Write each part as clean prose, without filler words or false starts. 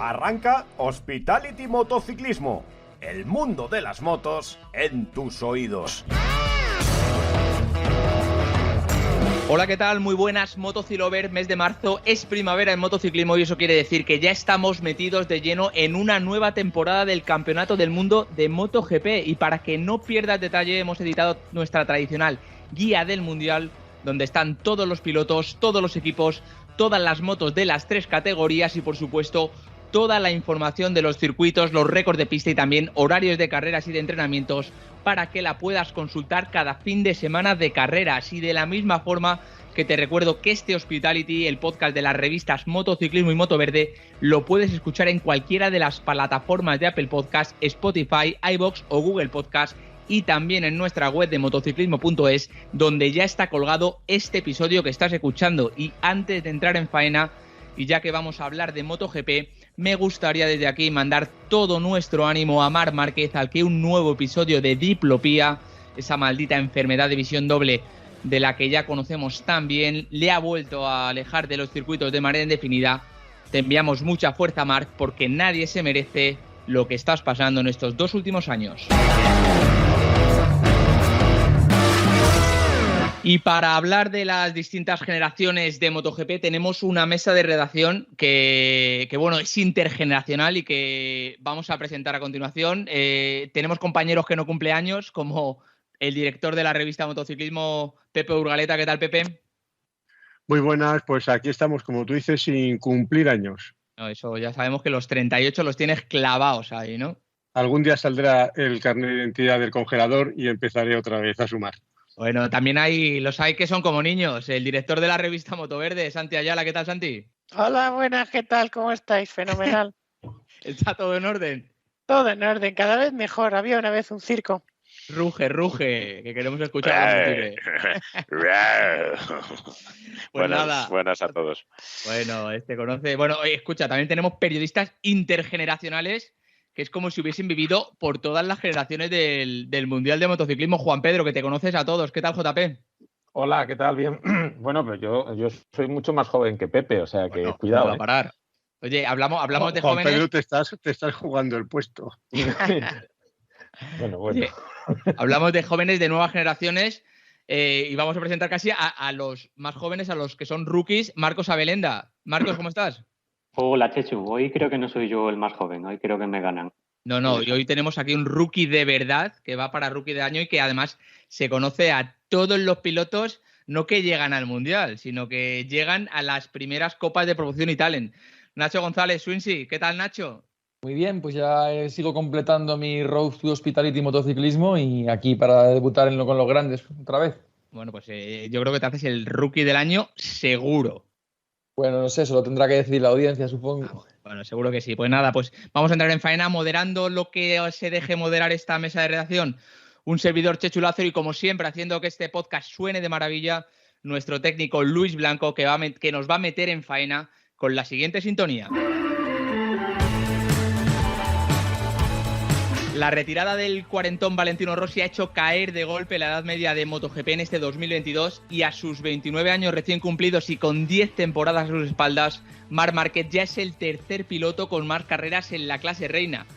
Arranca Hospitality Motociclismo, el mundo de las motos en tus oídos. Hola, ¿qué tal? Muy buenas, Motocilover. Mes de marzo es primavera en motociclismo y eso quiere decir que ya estamos metidos de lleno en una nueva temporada del Campeonato del Mundo de MotoGP. Y para que no pierdas detalle, hemos editado nuestra tradicional guía del Mundial, donde están todos los pilotos, todos los equipos, todas las motos de las 3 categorías y, por supuesto, toda la información de los circuitos, los récords de pista y también horarios de carreras y de entrenamientos para que la puedas consultar cada fin de semana de carreras. Y de la misma forma que te recuerdo que este Hospitality, el podcast de las revistas Motociclismo y Motoverde, lo puedes escuchar en cualquiera de las plataformas de Apple Podcast, Spotify, iVoox o Google Podcast, y también en nuestra web de motociclismo.es, donde ya está colgado este episodio que estás escuchando. Y antes de entrar en faena, y ya que vamos a hablar de MotoGP, me gustaría desde aquí mandar todo nuestro ánimo a Marc Márquez, al que un nuevo episodio de diplopía, esa maldita enfermedad de visión doble de la que ya conocemos tan bien, le ha vuelto a alejar de los circuitos de manera indefinida. Te enviamos mucha fuerza, Marc, porque nadie se merece lo que estás pasando en estos 2 últimos años. Y para hablar de las distintas generaciones de MotoGP tenemos una mesa de redacción que bueno, es intergeneracional y que vamos a presentar a continuación. Tenemos compañeros que no cumplen años, como el director de la revista Motociclismo, Pepe Urgaleta. ¿Qué tal, Pepe? Muy buenas, pues aquí estamos, como tú dices, sin cumplir años. No, eso ya sabemos que los 38 los tienes clavados ahí, ¿no? Algún día saldrá el carnet de identidad del congelador y empezaré otra vez a sumar. Bueno, también los hay que son como niños. El director de la revista Motoverde, Santi Ayala. ¿Qué tal, Santi? Hola, buenas, ¿qué tal? ¿Cómo estáis? Fenomenal. ¿Está todo en orden? Todo en orden, cada vez mejor. Había una vez un circo. Ruge, que queremos escuchar. Pues nada. Buenas a todos. Bueno, conoce. Bueno, escucha, también tenemos periodistas intergeneracionales, que es como si hubiesen vivido por todas las generaciones del Mundial de Motociclismo. Juan Pedro, que te conoces a todos. ¿Qué tal, JP? Hola, ¿qué tal? Bien. Bueno, pues yo soy mucho más joven que Pepe, o sea que bueno, cuidado. No va a parar. Oye, hablamos de Juan jóvenes. Pedro, te estás jugando el puesto. Bueno. Oye, hablamos de jóvenes de nuevas generaciones y vamos a presentar casi a los más jóvenes, a los que son rookies. Marcos Abelenda. Marcos, ¿cómo estás? Hola, Chechu. Hoy creo que no soy yo el más joven. Hoy creo que me ganan. No. Y hoy tenemos aquí un rookie de verdad, que va para rookie de año y que además se conoce a todos los pilotos, no que llegan al Mundial, sino que llegan a las primeras copas de promoción y talent. Nacho González, Swinsy. ¿Qué tal, Nacho? Muy bien, pues ya sigo completando mi Road to Hospitality Motociclismo y aquí para debutar con los grandes otra vez. Bueno, pues yo creo que te haces el rookie del año seguro. Bueno, no sé, eso lo tendrá que decidir la audiencia, supongo. Bueno, seguro que sí. Pues nada, pues vamos a entrar en faena moderando lo que se deje moderar esta mesa de redacción. Un servidor, Chechu Lázaro, y como siempre, haciendo que este podcast suene de maravilla, nuestro técnico Luis Blanco, que nos va a meter en faena con la siguiente sintonía. La retirada del cuarentón Valentino Rossi ha hecho caer de golpe la edad media de MotoGP en este 2022 y a sus 29 años recién cumplidos y con 10 temporadas a sus espaldas, Marc Márquez ya es el tercer piloto con más carreras en la clase reina.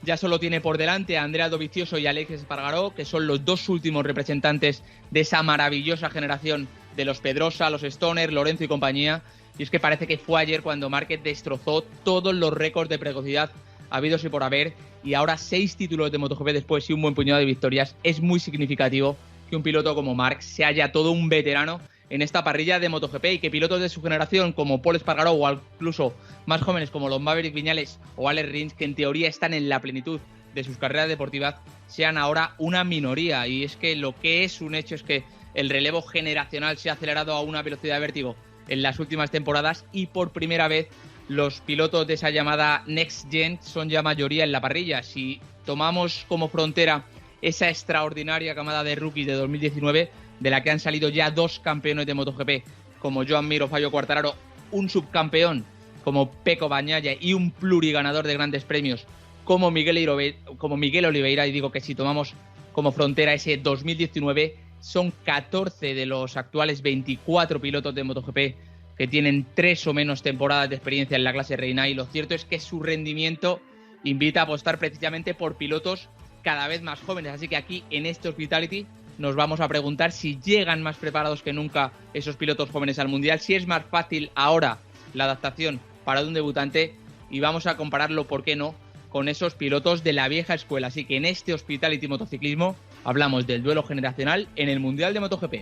Ya solo tiene por delante a Andrea Dovizioso y Alex Espargaró, que son los 2 últimos representantes de esa maravillosa generación de los Pedrosa, los Stoner, Lorenzo y compañía. Y es que parece que fue ayer cuando Márquez destrozó todos los récords de precocidad habidos y por haber, y ahora 6 títulos de MotoGP después y un buen puñado de victorias. Es muy significativo que un piloto como Marc se haya todo un veterano en esta parrilla de MotoGP y que pilotos de su generación como Pol Espargaró o incluso más jóvenes como los Maverick Viñales o Alex Rins, que en teoría están en la plenitud de sus carreras deportivas, sean ahora una minoría. Y es que lo que es un hecho es que el relevo generacional se ha acelerado a una velocidad de vértigo en las últimas temporadas y por primera vez los pilotos de esa llamada Next Gen son ya mayoría en la parrilla. Si tomamos como frontera esa extraordinaria camada de rookies de 2019, de la que han salido ya 2 campeones de MotoGP, como Joan Mir o Fabio Quartararo, un subcampeón como Pecco Bagnaia y un pluriganador de grandes premios como Miguel Oliveira, y digo que si tomamos como frontera ese 2019, son 14 de los actuales 24 pilotos de MotoGP que tienen 3 o menos temporadas de experiencia en la clase reina, y lo cierto es que su rendimiento invita a apostar precisamente por pilotos cada vez más jóvenes. Así que aquí en este Hospitality nos vamos a preguntar si llegan más preparados que nunca esos pilotos jóvenes al Mundial, si es más fácil ahora la adaptación para un debutante, y vamos a compararlo, ¿por qué no?, con esos pilotos de la vieja escuela. Así que en este Hospitality Motociclismo hablamos del duelo generacional en el Mundial de MotoGP.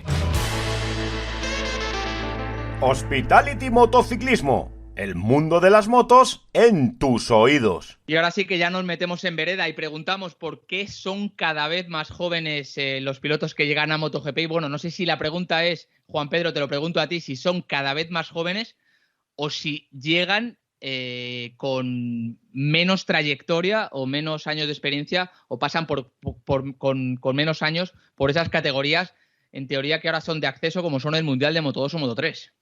Hospitality Motociclismo, el mundo de las motos en tus oídos. Y ahora sí que ya nos metemos en vereda y preguntamos por qué son cada vez más jóvenes los pilotos que llegan a MotoGP. Y bueno, no sé si la pregunta es, Juan Pedro, te lo pregunto a ti, si son cada vez más jóvenes o si llegan con menos trayectoria o menos años de experiencia, o pasan con menos años por esas categorías, en teoría, que ahora son de acceso, como son el Mundial de Moto2 o Moto3.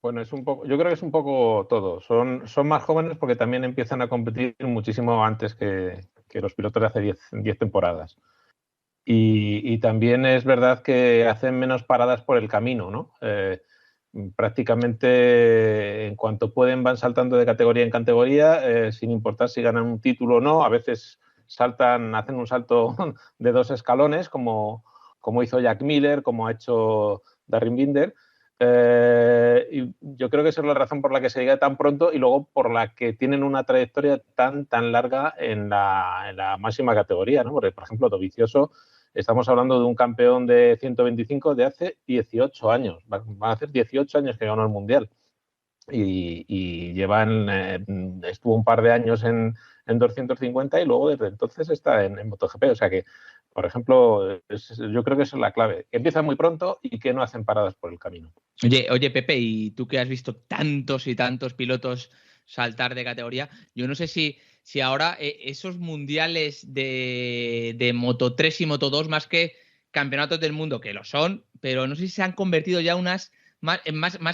Bueno, yo creo que es un poco todo. Son más jóvenes porque también empiezan a competir muchísimo antes que los pilotos de hace 10 temporadas. Y también es verdad que hacen menos paradas por el camino, ¿no? Prácticamente en cuanto pueden van saltando de categoría en categoría, sin importar si ganan un título o no. A veces hacen un salto de 2 escalones, como hizo Jack Miller, como ha hecho Darryn Binder. Y yo creo que esa es la razón por la que se llega tan pronto y luego por la que tienen una trayectoria tan larga en la máxima categoría, ¿no? Porque, por ejemplo, Dovizioso, estamos hablando de un campeón de 125 de hace 18 años. Van a hacer 18 años que ganó el Mundial. Y estuvo un par de años en 250 y luego desde entonces está en MotoGP. O sea que, por ejemplo, yo creo que esa es la clave. Que empiezan muy pronto y que no hacen paradas por el camino. Oye, Pepe, y tú que has visto tantos y tantos pilotos saltar de categoría, yo no sé si ahora esos mundiales de Moto3 y Moto2, más que campeonatos del mundo, que lo son, pero no sé si se han convertido ya más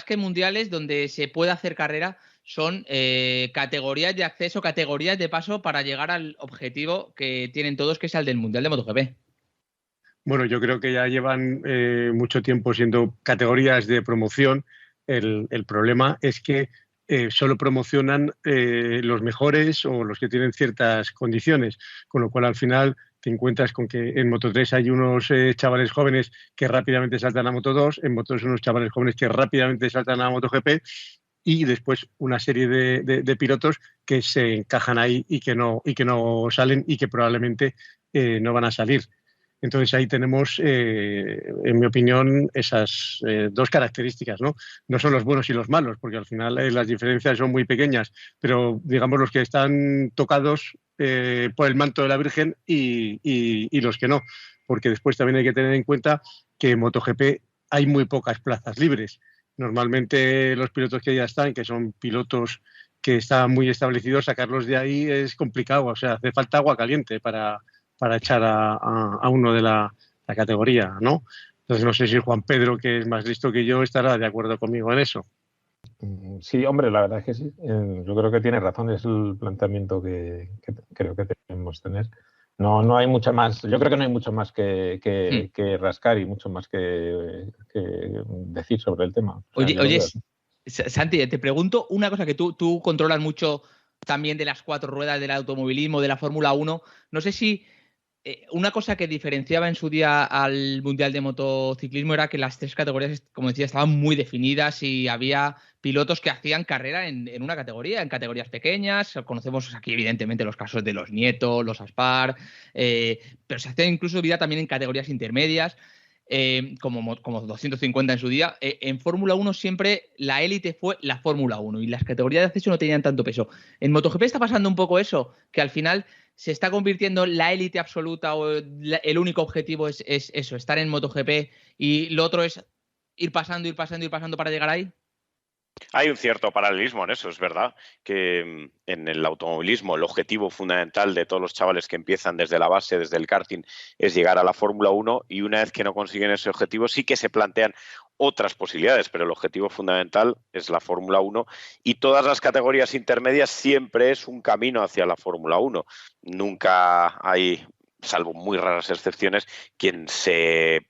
que mundiales donde se puede hacer carrera, son categorías de acceso, categorías de paso para llegar al objetivo que tienen todos, que es el del Mundial de MotoGP. Bueno, yo creo que ya llevan mucho tiempo siendo categorías de promoción. El problema es que solo promocionan los mejores o los que tienen ciertas condiciones, con lo cual al final te encuentras con que en Moto3 hay unos chavales jóvenes que rápidamente saltan a Moto2, en Moto2 unos chavales jóvenes que rápidamente saltan a MotoGP, y después una serie de pilotos que se encajan ahí y que no salen y que probablemente no van a salir. Entonces ahí tenemos, en mi opinión, esas 2 características, ¿no? No son los buenos y los malos, porque al final las diferencias son muy pequeñas, pero digamos los que están tocados por el manto de la Virgen y los que no, porque después también hay que tener en cuenta que en MotoGP hay muy pocas plazas libres. Normalmente los pilotos que ya están, que son pilotos que están muy establecidos, sacarlos de ahí es complicado, o sea, hace falta agua caliente para echar a uno de la categoría, ¿no? Entonces no sé si Juan Pedro, que es más listo que yo, estará de acuerdo conmigo en eso. Sí, hombre, la verdad es que sí. Yo creo que tiene razón, es el planteamiento que creo que debemos tener. No hay mucha más, yo creo que no hay mucho más que rascar y mucho más que decir sobre el tema. O sea, Oye, Santi, te pregunto una cosa que tú controlas mucho también de las 4 ruedas del automovilismo, de la Fórmula 1. No sé si una cosa que diferenciaba en su día al Mundial de Motociclismo era que las 3 categorías, como decía, estaban muy definidas y había pilotos que hacían carrera en una categoría, en categorías pequeñas. Conocemos aquí, evidentemente, los casos de los Nieto, los Aspar, pero se hacía incluso vida también en categorías intermedias, como 250 en su día. En Fórmula 1 siempre la élite fue la Fórmula 1 y las categorías de acceso no tenían tanto peso. En MotoGP está pasando un poco eso, que al final se está convirtiendo la élite absoluta o el único objetivo es eso, estar en MotoGP, y lo otro es ir pasando para llegar ahí. Hay un cierto paralelismo en eso, es verdad, que en el automovilismo el objetivo fundamental de todos los chavales que empiezan desde la base, desde el karting, es llegar a la Fórmula 1, y una vez que no consiguen ese objetivo sí que se plantean otras posibilidades, pero el objetivo fundamental es la Fórmula 1, y todas las categorías intermedias siempre es un camino hacia la Fórmula 1. Nunca hay, salvo muy raras excepciones, quien se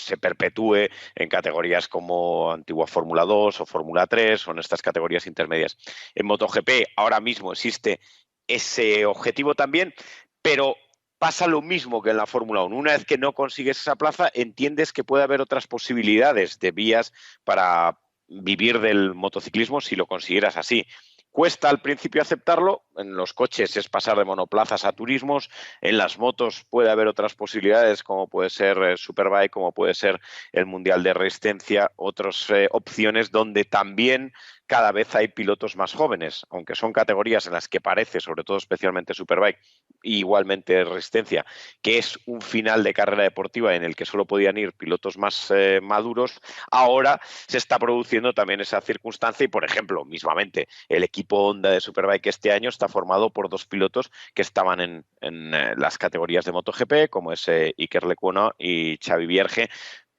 se perpetúe en categorías como antigua Fórmula 2 o Fórmula 3 o en estas categorías intermedias. En MotoGP ahora mismo existe ese objetivo también, pero pasa lo mismo que en la Fórmula 1. Una vez que no consigues esa plaza, entiendes que puede haber otras posibilidades de vías para vivir del motociclismo si lo consiguieras así. Cuesta al principio aceptarlo, en los coches es pasar de monoplazas a turismos, en las motos puede haber otras posibilidades como puede ser Superbike, como puede ser el Mundial de Resistencia, otras opciones donde también cada vez hay pilotos más jóvenes, aunque son categorías en las que parece, sobre todo especialmente Superbike, y igualmente Resistencia, que es un final de carrera deportiva en el que solo podían ir pilotos más maduros, ahora se está produciendo también esa circunstancia y, por ejemplo, mismamente, el equipo Honda de Superbike este año está formado por 2 pilotos que estaban en las categorías de MotoGP, como es Iker Lecuona y Xavi Vierge.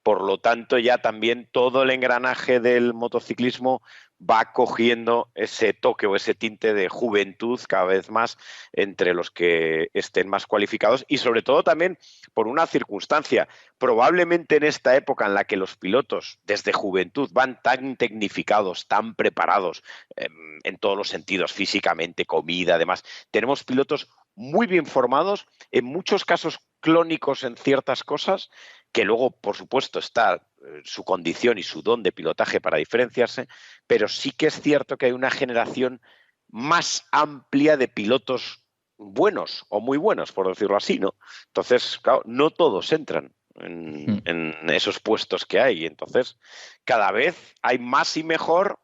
Por lo tanto, ya también todo el engranaje del motociclismo va cogiendo ese toque o ese tinte de juventud cada vez más entre los que estén más cualificados y sobre todo también por una circunstancia. Probablemente en esta época en la que los pilotos desde juventud van tan tecnificados, tan preparados en todos los sentidos, físicamente, comida, además, tenemos pilotos muy bien formados, en muchos casos clónicos en ciertas cosas, que luego, por supuesto, está su condición y su don de pilotaje para diferenciarse, pero sí que es cierto que hay una generación más amplia de pilotos buenos o muy buenos, por decirlo así, ¿no? Entonces, claro, no todos entran en esos puestos que hay. Entonces, cada vez hay más y mejor,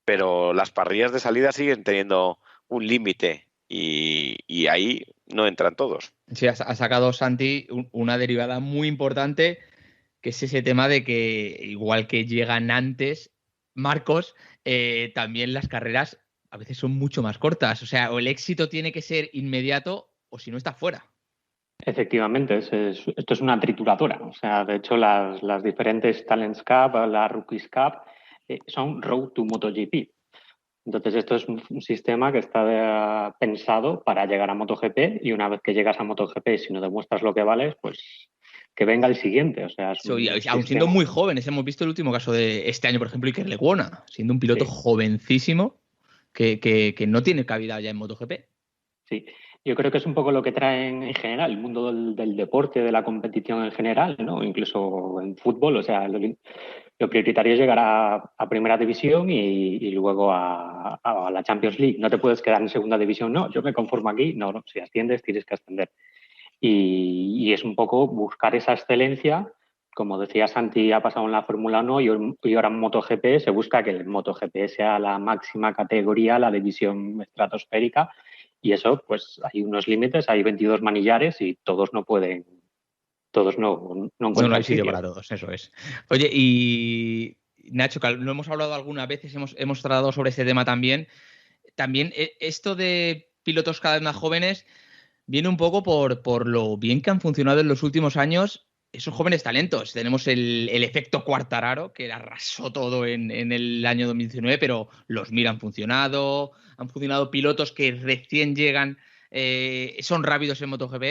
pero las parrillas de salida siguen teniendo un límite y ahí no entran todos. Sí, ha sacado Santi una derivada muy importante, que es ese tema de que, igual que llegan antes, Marcos, también las carreras a veces son mucho más cortas. O sea, o el éxito tiene que ser inmediato o si no está fuera. Efectivamente, esto es una trituradora. O sea, de hecho, las diferentes Talents Cup, la Rookies Cup, son Road to MotoGP. Entonces, esto es un sistema que está pensado para llegar a MotoGP y una vez que llegas a MotoGP, si no demuestras lo que vales, pues que venga el siguiente. O sea, aún siendo muy jóvenes, hemos visto el último caso de este año, por ejemplo, Iker Lecuona, siendo un piloto jovencísimo que no tiene cabida ya en MotoGP. Sí, yo creo que es un poco lo que trae en general el mundo del deporte, de la competición en general, ¿no? Incluso en fútbol, o sea, lo prioritario es llegar a primera división y luego a la Champions League. No te puedes quedar en segunda división, no, yo me conformo aquí, no, si asciendes tienes que ascender. Y es un poco buscar esa excelencia. Como decía Santi, ha pasado en la Fórmula 1 y ahora en MotoGP se busca que el MotoGP sea la máxima categoría, la división estratosférica, y eso, pues hay unos límites, hay 22 manillares y todos no pueden, todos no encuentran hay sitio para todos, eso es. Oye, y Nacho, lo hemos hablado algunas veces, hemos tratado sobre este tema también. También esto de pilotos cada vez más jóvenes viene un poco por lo bien que han funcionado en los últimos años esos jóvenes talentos. Tenemos el efecto Quartararo, que arrasó todo en el año 2019, pero los Mir han funcionado pilotos que recién llegan, son rápidos en MotoGP.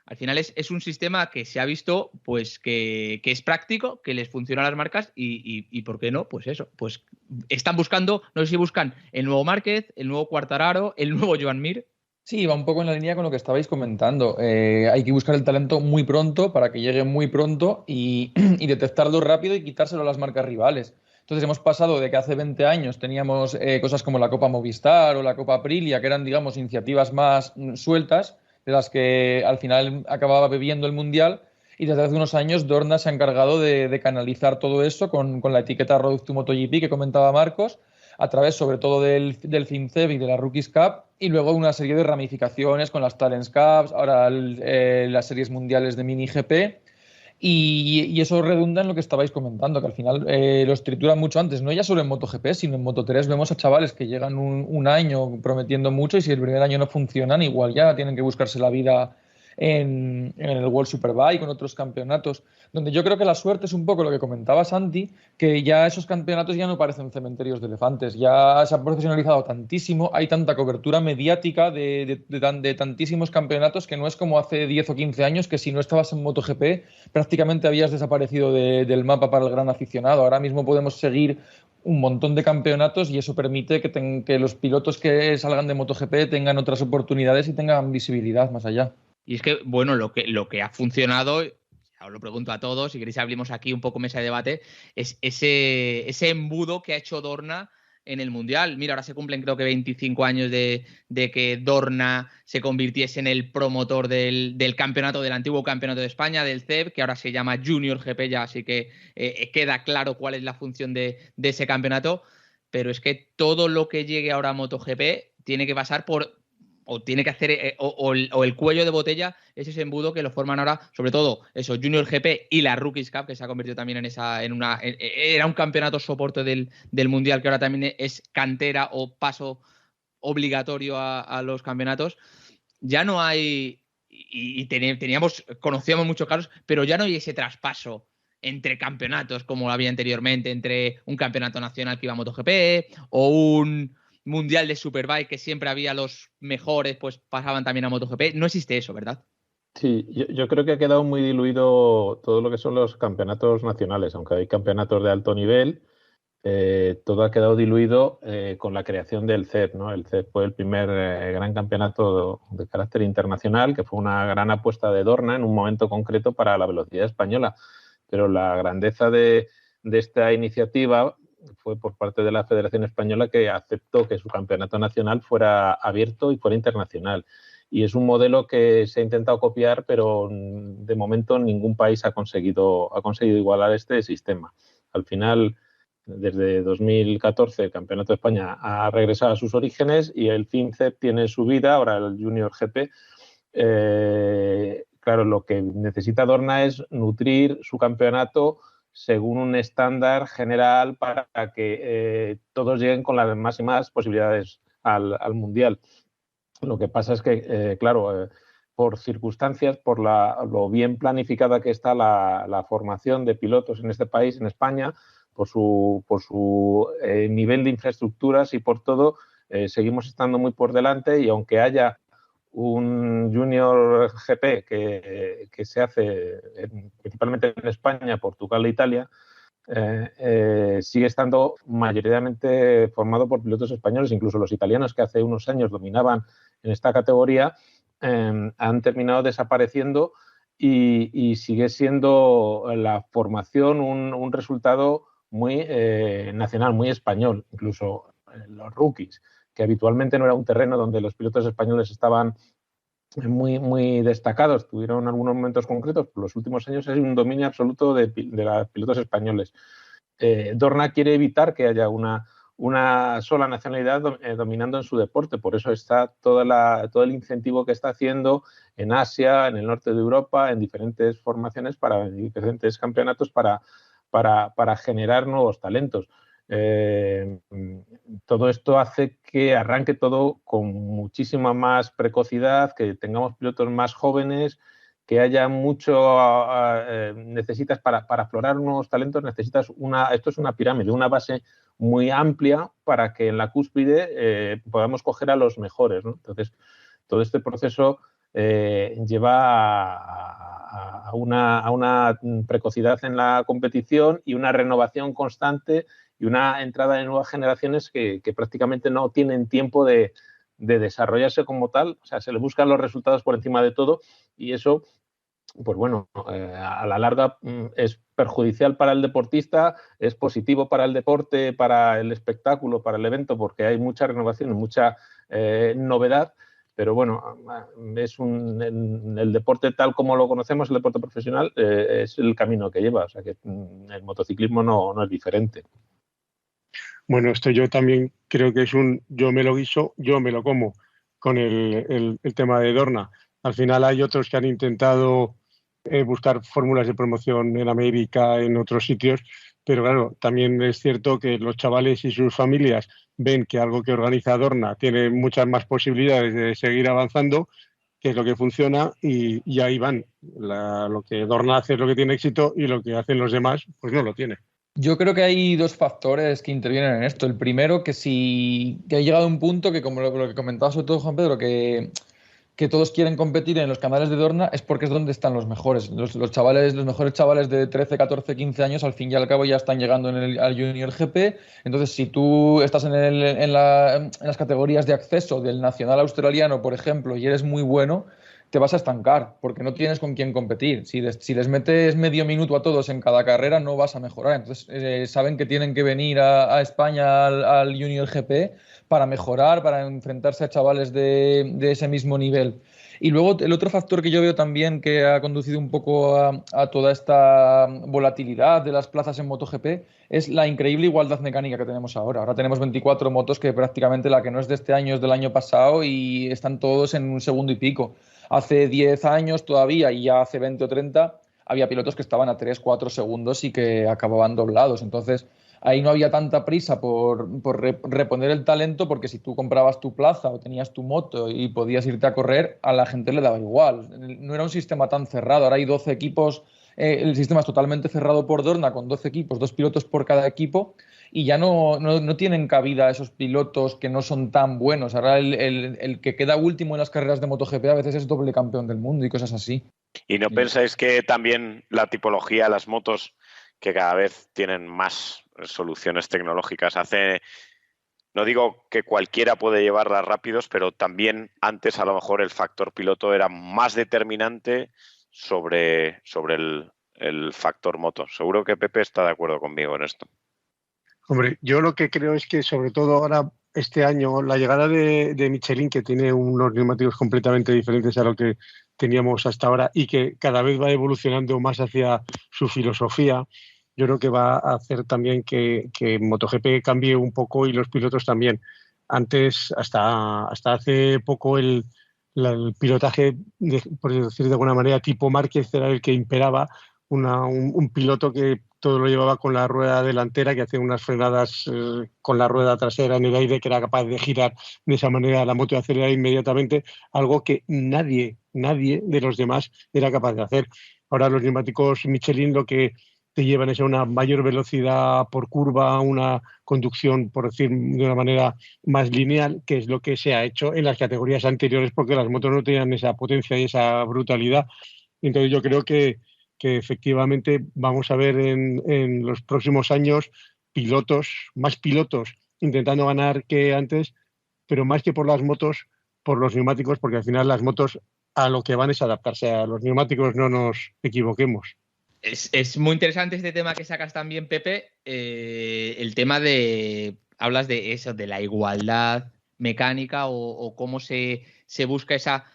Al final es un sistema que se ha visto pues que es práctico, que les funciona a las marcas y ¿por qué no? Pues eso, pues están buscando, no sé si buscan el nuevo Márquez, el nuevo Quartararo, el nuevo Joan Mir. Sí, va un poco en la línea con lo que estabais comentando. Hay que buscar el talento muy pronto para que llegue muy pronto y detectarlo rápido y quitárselo a las marcas rivales. Entonces hemos pasado de que hace 20 años teníamos cosas como la Copa Movistar o la Copa Aprilia, que eran, digamos, iniciativas más sueltas, de las que al final acababa bebiendo el Mundial, y desde hace unos años Dorna se ha encargado de canalizar todo eso con la etiqueta Road to MotoGP que comentaba Marcos, a través sobre todo del FinCEV y de la Rookies Cup, y luego una serie de ramificaciones con las Talents Cups, ahora las series mundiales de Mini GP, y eso redunda en lo que estabais comentando, que al final los trituran mucho antes, no ya solo en MotoGP, sino en Moto3 vemos a chavales que llegan un año prometiendo mucho y si el primer año no funcionan, igual ya tienen que buscarse la vida en el World Superbike, con otros campeonatos, donde yo creo que la suerte es un poco lo que comentaba Santi, que ya esos campeonatos ya no parecen cementerios de elefantes, ya se ha profesionalizado tantísimo, hay tanta cobertura mediática de tantísimos campeonatos que no es como hace 10 o 15 años que si no estabas en MotoGP prácticamente habías desaparecido del mapa para el gran aficionado. Ahora mismo podemos seguir un montón de campeonatos y eso permite que los pilotos que salgan de MotoGP tengan otras oportunidades y tengan visibilidad más allá. Y es que, bueno, lo que ha funcionado, os lo pregunto a todos, si queréis abrimos aquí un poco mesa de debate, es ese embudo que ha hecho Dorna en el Mundial. Mira, ahora se cumplen creo que 25 años de que Dorna se convirtiese en el promotor del campeonato, del antiguo campeonato de España, del CEB, que ahora se llama Junior GP ya, así que queda claro cuál es la función de ese campeonato, pero es que todo lo que llegue ahora a MotoGP tiene que pasar por, o tiene que hacer, o el cuello de botella es ese embudo que lo forman ahora, sobre todo eso, Junior GP y la Rookies Cup, que se ha convertido también era un campeonato soporte del Mundial, que ahora también es cantera o paso obligatorio a los campeonatos. Ya no hay, conocíamos muchos casos, pero ya no hay ese traspaso entre campeonatos como lo había anteriormente, entre un campeonato nacional que iba a MotoGP o un Mundial de Superbike, que siempre había los mejores, pues pasaban también a MotoGP. No existe eso, ¿verdad? Sí, yo creo que ha quedado muy diluido todo lo que son los campeonatos nacionales, aunque hay campeonatos de alto nivel, todo ha quedado diluido con la creación del CEB, ¿no? El CEB fue el primer gran campeonato de carácter internacional, que fue una gran apuesta de Dorna en un momento concreto para la velocidad española. Pero la grandeza de esta iniciativa fue por parte de la Federación Española, que aceptó que su campeonato nacional fuera abierto y fuera internacional. Y es un modelo que se ha intentado copiar, pero de momento ningún país ha conseguido igualar este sistema. Al final, desde 2014, el Campeonato de España ha regresado a sus orígenes y el FinCEP tiene su vida, ahora el Junior GP. Claro, lo que necesita Dorna es nutrir su campeonato según un estándar general para que todos lleguen con las máximas posibilidades al Mundial. Lo que pasa es que, claro, por circunstancias, por lo bien planificada que está la formación de pilotos en este país, en España, por su nivel de infraestructuras y por todo, seguimos estando muy por delante, y aunque haya un Junior GP que se hace principalmente en España, Portugal e Italia, sigue estando mayoritariamente formado por pilotos españoles. Incluso los italianos, que hace unos años dominaban en esta categoría, han terminado desapareciendo y sigue siendo la formación un resultado muy nacional, muy español. Incluso los rookies, que habitualmente no era un terreno donde los pilotos españoles estaban muy, muy destacados, tuvieron algunos momentos concretos, pero los últimos años hay un dominio absoluto de los pilotos españoles. Dorna quiere evitar que haya una sola nacionalidad dominando en su deporte, por eso está todo el incentivo que está haciendo en Asia, en el norte de Europa, en diferentes formaciones, en diferentes campeonatos para generar nuevos talentos. Todo esto hace que arranque todo con muchísima más precocidad, que tengamos pilotos más jóvenes, que haya mucho, necesitas para aflorar nuevos talentos, esto es una pirámide, una base muy amplia para que en la cúspide podamos coger a los mejores, ¿no? Entonces, todo este proceso lleva a una precocidad en la competición y una renovación constante y una entrada de nuevas generaciones que prácticamente no tienen tiempo de desarrollarse como tal. O sea, se le buscan los resultados por encima de todo, y eso, pues bueno, a la larga es perjudicial para el deportista, es positivo para el deporte, para el espectáculo, para el evento, porque hay mucha renovación y mucha novedad. Pero bueno, el deporte tal como lo conocemos, el deporte profesional, es el camino que lleva. O sea que el motociclismo no es diferente. Bueno, esto yo también creo que es yo me lo guiso, yo me lo como con el tema de Dorna. Al final hay otros que han intentado buscar fórmulas de promoción en América, en otros sitios, pero claro, también es cierto que los chavales y sus familias ven que algo que organiza Dorna tiene muchas más posibilidades de seguir avanzando qué es lo que funciona y ahí van. Lo que Dorna hace es lo que tiene éxito y lo que hacen los demás pues no lo tiene. Yo creo que hay dos factores que intervienen en esto. El primero, que ha llegado a un punto que, como lo que comentaba sobre todo Juan Pedro, que todos quieren competir en los canales de Dorna es porque es donde están los mejores. Los mejores chavales de 13, 14, 15 años, al fin y al cabo ya están llegando al Junior GP. Entonces, si tú estás en las categorías de acceso del nacional australiano, por ejemplo, y eres muy bueno, te vas a estancar porque no tienes con quién competir. Si les metes medio minuto a todos en cada carrera, no vas a mejorar. Entonces, saben que tienen que venir a España al Junior GP para mejorar, para enfrentarse a chavales de ese mismo nivel. Y luego el otro factor que yo veo también que ha conducido un poco a toda esta volatilidad de las plazas en MotoGP es la increíble igualdad mecánica que tenemos ahora. Ahora tenemos 24 motos que prácticamente la que no es de este año es del año pasado y están todos en un segundo y pico. Hace 10 años todavía y ya hace 20 o 30 había pilotos que estaban a 3, 4 segundos y que acababan doblados. Entonces, ahí no había tanta prisa por reponer el talento porque si tú comprabas tu plaza o tenías tu moto y podías irte a correr, a la gente le daba igual. No era un sistema tan cerrado. Ahora hay 12 equipos. El sistema es totalmente cerrado por Dorna con 12 equipos, 2 pilotos por cada equipo y ya no tienen cabida esos pilotos que no son tan buenos. Ahora el que queda último en las carreras de MotoGP a veces es doble campeón del mundo y cosas así. ¿Y no pensáis que también la tipología de las motos, que cada vez tienen más soluciones tecnológicas, no digo que cualquiera puede llevarlas rápidos, pero también antes a lo mejor el factor piloto era más determinante sobre el factor moto? Seguro que Pepe está de acuerdo conmigo en esto. Hombre, yo lo que creo es que sobre todo ahora, este año, la llegada de Michelin, que tiene unos neumáticos completamente diferentes a lo que teníamos hasta ahora y que cada vez va evolucionando más hacia su filosofía, yo creo que va a hacer también que MotoGP cambie un poco y los pilotos también. Antes, hasta hace poco, el pilotaje, por decir de alguna manera, tipo Márquez era el que imperaba, un piloto que todo lo llevaba con la rueda delantera, que hacía unas frenadas con la rueda trasera en el aire, que era capaz de girar de esa manera la moto y acelerar inmediatamente, algo que nadie de los demás era capaz de hacer. Ahora los neumáticos Michelin lo que te llevan es a una mayor velocidad por curva, una conducción, por decir de una manera más lineal, que es lo que se ha hecho en las categorías anteriores, porque las motos no tenían esa potencia y esa brutalidad. Entonces yo creo que efectivamente vamos a ver en los próximos años más pilotos intentando ganar que antes, pero más que por las motos, por los neumáticos, porque al final las motos a lo que van es adaptarse a los neumáticos, no nos equivoquemos. Es muy interesante este tema que sacas también, Pepe, el tema hablas de eso, de la igualdad mecánica o cómo se busca esa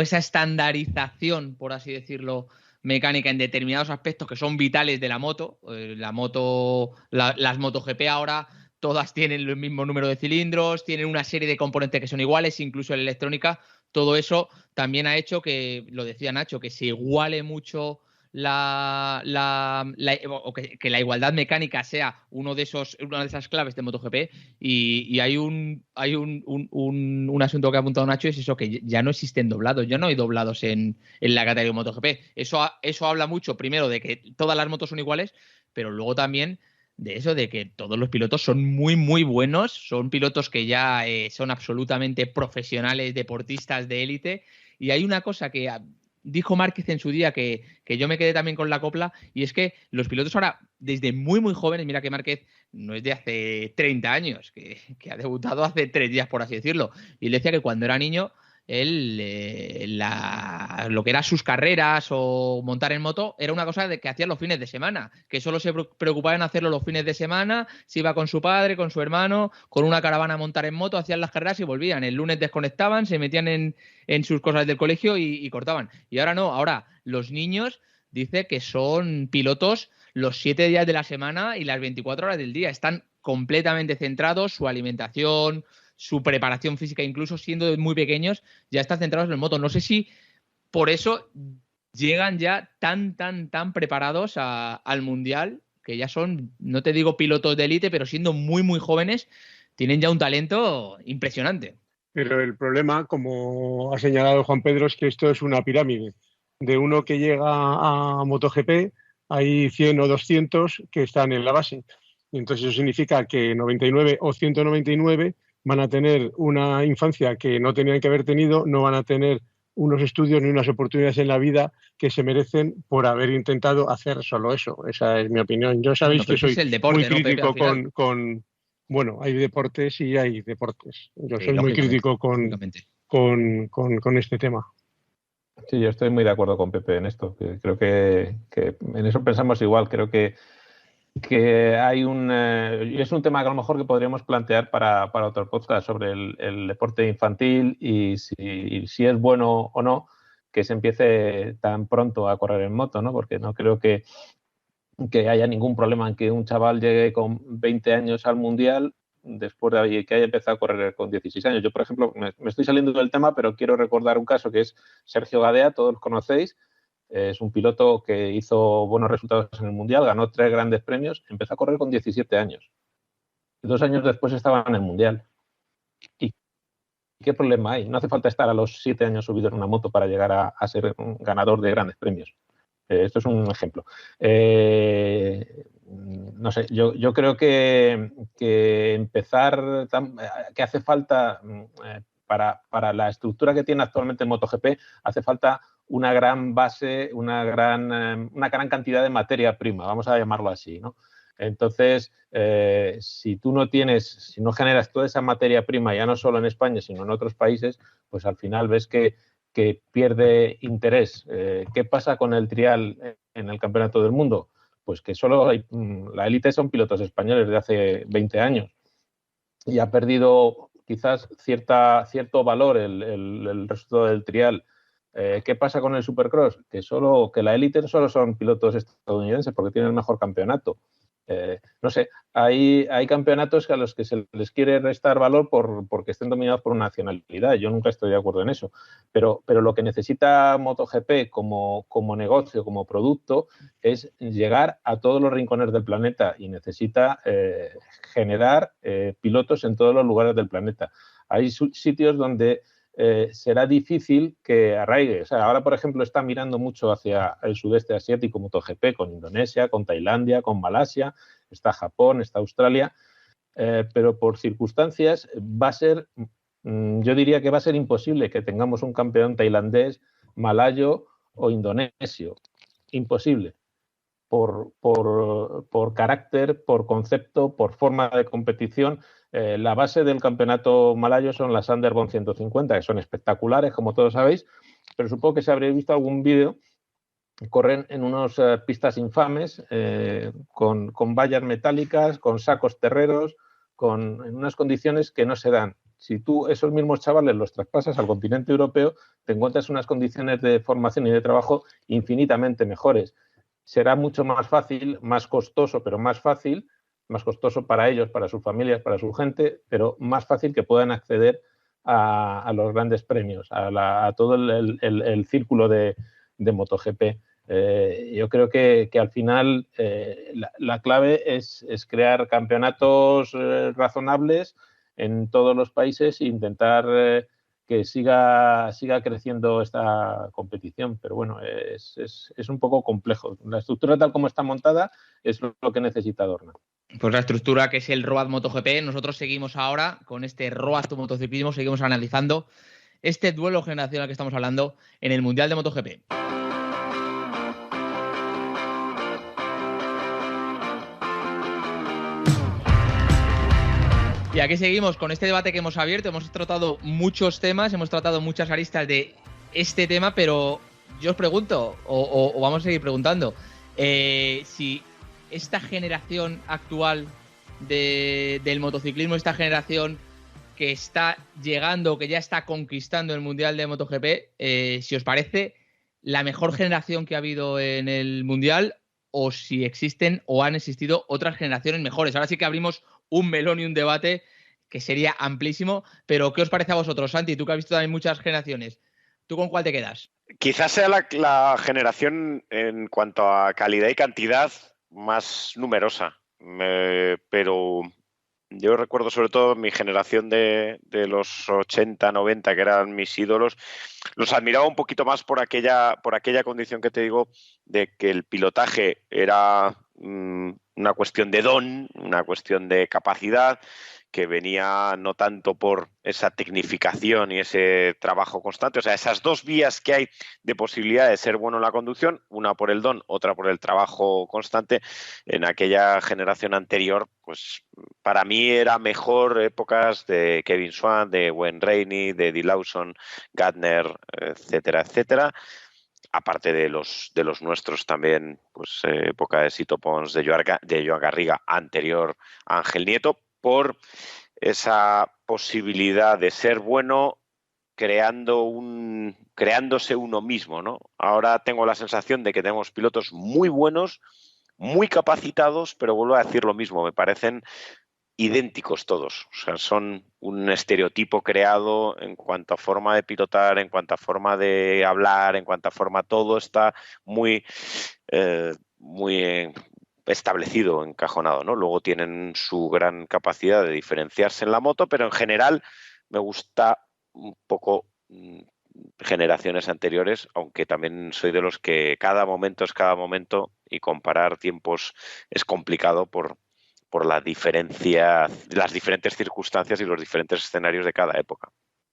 esa estandarización, por así decirlo, mecánica en determinados aspectos que son vitales de la moto. Las MotoGP ahora todas tienen el mismo número de cilindros, tienen una serie de componentes que son iguales, incluso en electrónica. Todo eso también ha hecho que, lo decía Nacho, que se iguale mucho que la igualdad mecánica sea una de esas claves de MotoGP y hay un asunto que ha apuntado Nacho, es eso, que ya no existen doblados, ya no hay doblados en la categoría de MotoGP. Eso habla mucho, primero, de que todas las motos son iguales, pero luego también de eso, de que todos los pilotos son muy, muy buenos, son pilotos que ya son absolutamente profesionales, deportistas de élite, y hay una cosa que dijo Márquez en su día que yo me quedé también con la copla, y es que los pilotos ahora, desde muy, muy jóvenes, mira que Márquez no es de hace 30 años, que ha debutado hace 3 días, por así decirlo, y él decía que cuando era niño, él lo que eran sus carreras o montar en moto era una cosa que hacía los fines de semana, que solo se preocupaba en hacerlo los fines de semana, se iba con su padre, con su hermano, con una caravana a montar en moto, hacían las carreras y volvían. El lunes desconectaban, se metían en sus cosas del colegio y cortaban. Y ahora no, ahora los niños dice que son pilotos los 7 días de la semana y las 24 horas del día. Están completamente centrados, su alimentación, su preparación física, incluso siendo muy pequeños, ya están centrados en el moto. No sé si por eso llegan ya tan preparados al Mundial, que ya son, no te digo pilotos de élite, pero siendo muy, muy jóvenes, tienen ya un talento impresionante. Pero el problema, como ha señalado Juan Pedro, es que esto es una pirámide. De uno que llega a MotoGP, hay 100 o 200 que están en la base. Y entonces eso significa que 99 o 199 van a tener una infancia que no tenían que haber tenido, no van a tener unos estudios ni unas oportunidades en la vida que se merecen por haber intentado hacer solo eso. Esa es mi opinión. Yo sabéis que soy muy crítico con... Bueno, hay deportes y hay deportes. Yo soy muy crítico con este tema. Sí, yo estoy muy de acuerdo con Pepe en esto. Creo que en eso pensamos igual. Creo que hay es un tema que a lo mejor que podríamos plantear para otro podcast sobre el deporte infantil y si es bueno o no que se empiece tan pronto a correr en moto, ¿no? Porque no creo que haya ningún problema en que un chaval llegue con 20 años al Mundial después de que haya empezado a correr con 16 años. Yo, por ejemplo, me estoy saliendo del tema, pero quiero recordar un caso que es Sergio Gadea, todos lo conocéis. Es un piloto que hizo buenos resultados en el Mundial, ganó 3 grandes premios, empezó a correr con 17 años. 2 años después estaba en el Mundial. ¿Y qué problema hay? No hace falta estar a los 7 años subido en una moto para llegar a ser un ganador de grandes premios. Esto es un ejemplo. No sé, yo creo que empezar, que hace falta para la estructura que tiene actualmente MotoGP, hace falta una gran base, una gran cantidad de materia prima, vamos a llamarlo así, ¿no? Entonces, si no generas toda esa materia prima, ya no solo en España, sino en otros países, pues al final ves que pierde interés. ¿Qué pasa con el trial en el Campeonato del Mundo? Pues que solo la élite son pilotos españoles de hace 20 años y ha perdido quizás cierto valor el resultado del trial. ¿Qué pasa con el Supercross? Que la élite solo son pilotos estadounidenses porque tienen el mejor campeonato. No sé, hay campeonatos a los que se les quiere restar valor porque estén dominados por una nacionalidad. Yo nunca estoy de acuerdo en eso. Pero lo que necesita MotoGP como negocio, como producto, es llegar a todos los rincones del planeta y necesita generar pilotos en todos los lugares del planeta. Hay sitios donde será difícil que arraigue. O sea, ahora, por ejemplo, está mirando mucho hacia el sudeste asiático MotoGP, con Indonesia, con Tailandia, con Malasia, está Japón, está Australia, pero por circunstancias va a ser, yo diría que va a ser imposible que tengamos un campeón tailandés, malayo o indonesio. Imposible. Por carácter, por concepto, por forma de competición. La base del campeonato malayo son las Underbone 150, que son espectaculares, como todos sabéis, pero supongo que se habréis visto algún vídeo. Corren en unas pistas infames, con vallas metálicas, con sacos terreros, en unas condiciones que no se dan. Si tú esos mismos chavales los traspasas al continente europeo, te encuentras unas condiciones de formación y de trabajo infinitamente mejores. Será mucho más fácil, más costoso, pero más fácil, más costoso para ellos, para sus familias, para su gente, pero más fácil que puedan acceder a los grandes premios, a todo el círculo de MotoGP. Yo creo que al final la clave es crear campeonatos razonables en todos los países e intentar que siga creciendo esta competición. Pero bueno, es un poco complejo. La estructura tal como está montada es lo que necesita Dorna. Pues la estructura que es el Road MotoGP, nosotros seguimos ahora con este Road Motociclismo, seguimos analizando este duelo generacional que estamos hablando en el Mundial de MotoGP. Y aquí seguimos con este debate que hemos abierto. Hemos tratado muchos temas, hemos tratado muchas aristas de este tema, pero yo os pregunto, o vamos a seguir preguntando, si esta generación actual del motociclismo, esta generación que está llegando, que ya está conquistando el Mundial de MotoGP, si os parece la mejor generación que ha habido en el Mundial o si existen o han existido otras generaciones mejores. Ahora sí que abrimos un melón y un debate que sería amplísimo, pero ¿qué os parece a vosotros, Santi? Tú que has visto también muchas generaciones, ¿tú con cuál te quedas? Quizás sea la generación en cuanto a calidad y cantidad más numerosa, pero yo recuerdo sobre todo mi generación de los 80, 90, que eran mis ídolos, los admiraba un poquito más por aquella condición que te digo de que el pilotaje era una cuestión de don, una cuestión de capacidad, que venía no tanto por esa tecnificación y ese trabajo constante, o sea, esas dos vías que hay de posibilidad de ser bueno en la conducción, una por el don, otra por el trabajo constante. En aquella generación anterior, pues para mí era mejor épocas de Kevin Swan, de Wayne Rainey, de Eddie Lawson, Gardner, etcétera, etcétera. Aparte de los nuestros también, pues época de Sito Pons, de Joan Garriga, anterior a Ángel Nieto, por esa posibilidad de ser bueno creándose uno mismo, ¿no? Ahora tengo la sensación de que tenemos pilotos muy buenos, muy capacitados, pero vuelvo a decir lo mismo, me parecen idénticos todos. O sea, son un estereotipo creado en cuanto a forma de pilotar, en cuanto a forma de hablar, en cuanto a forma, todo está muy establecido, encajonado, ¿no? Luego tienen su gran capacidad de diferenciarse en la moto, pero en general me gusta un poco generaciones anteriores, aunque también soy de los que cada momento es cada momento y comparar tiempos es complicado por la diferencia, las diferentes circunstancias y los diferentes escenarios de cada época.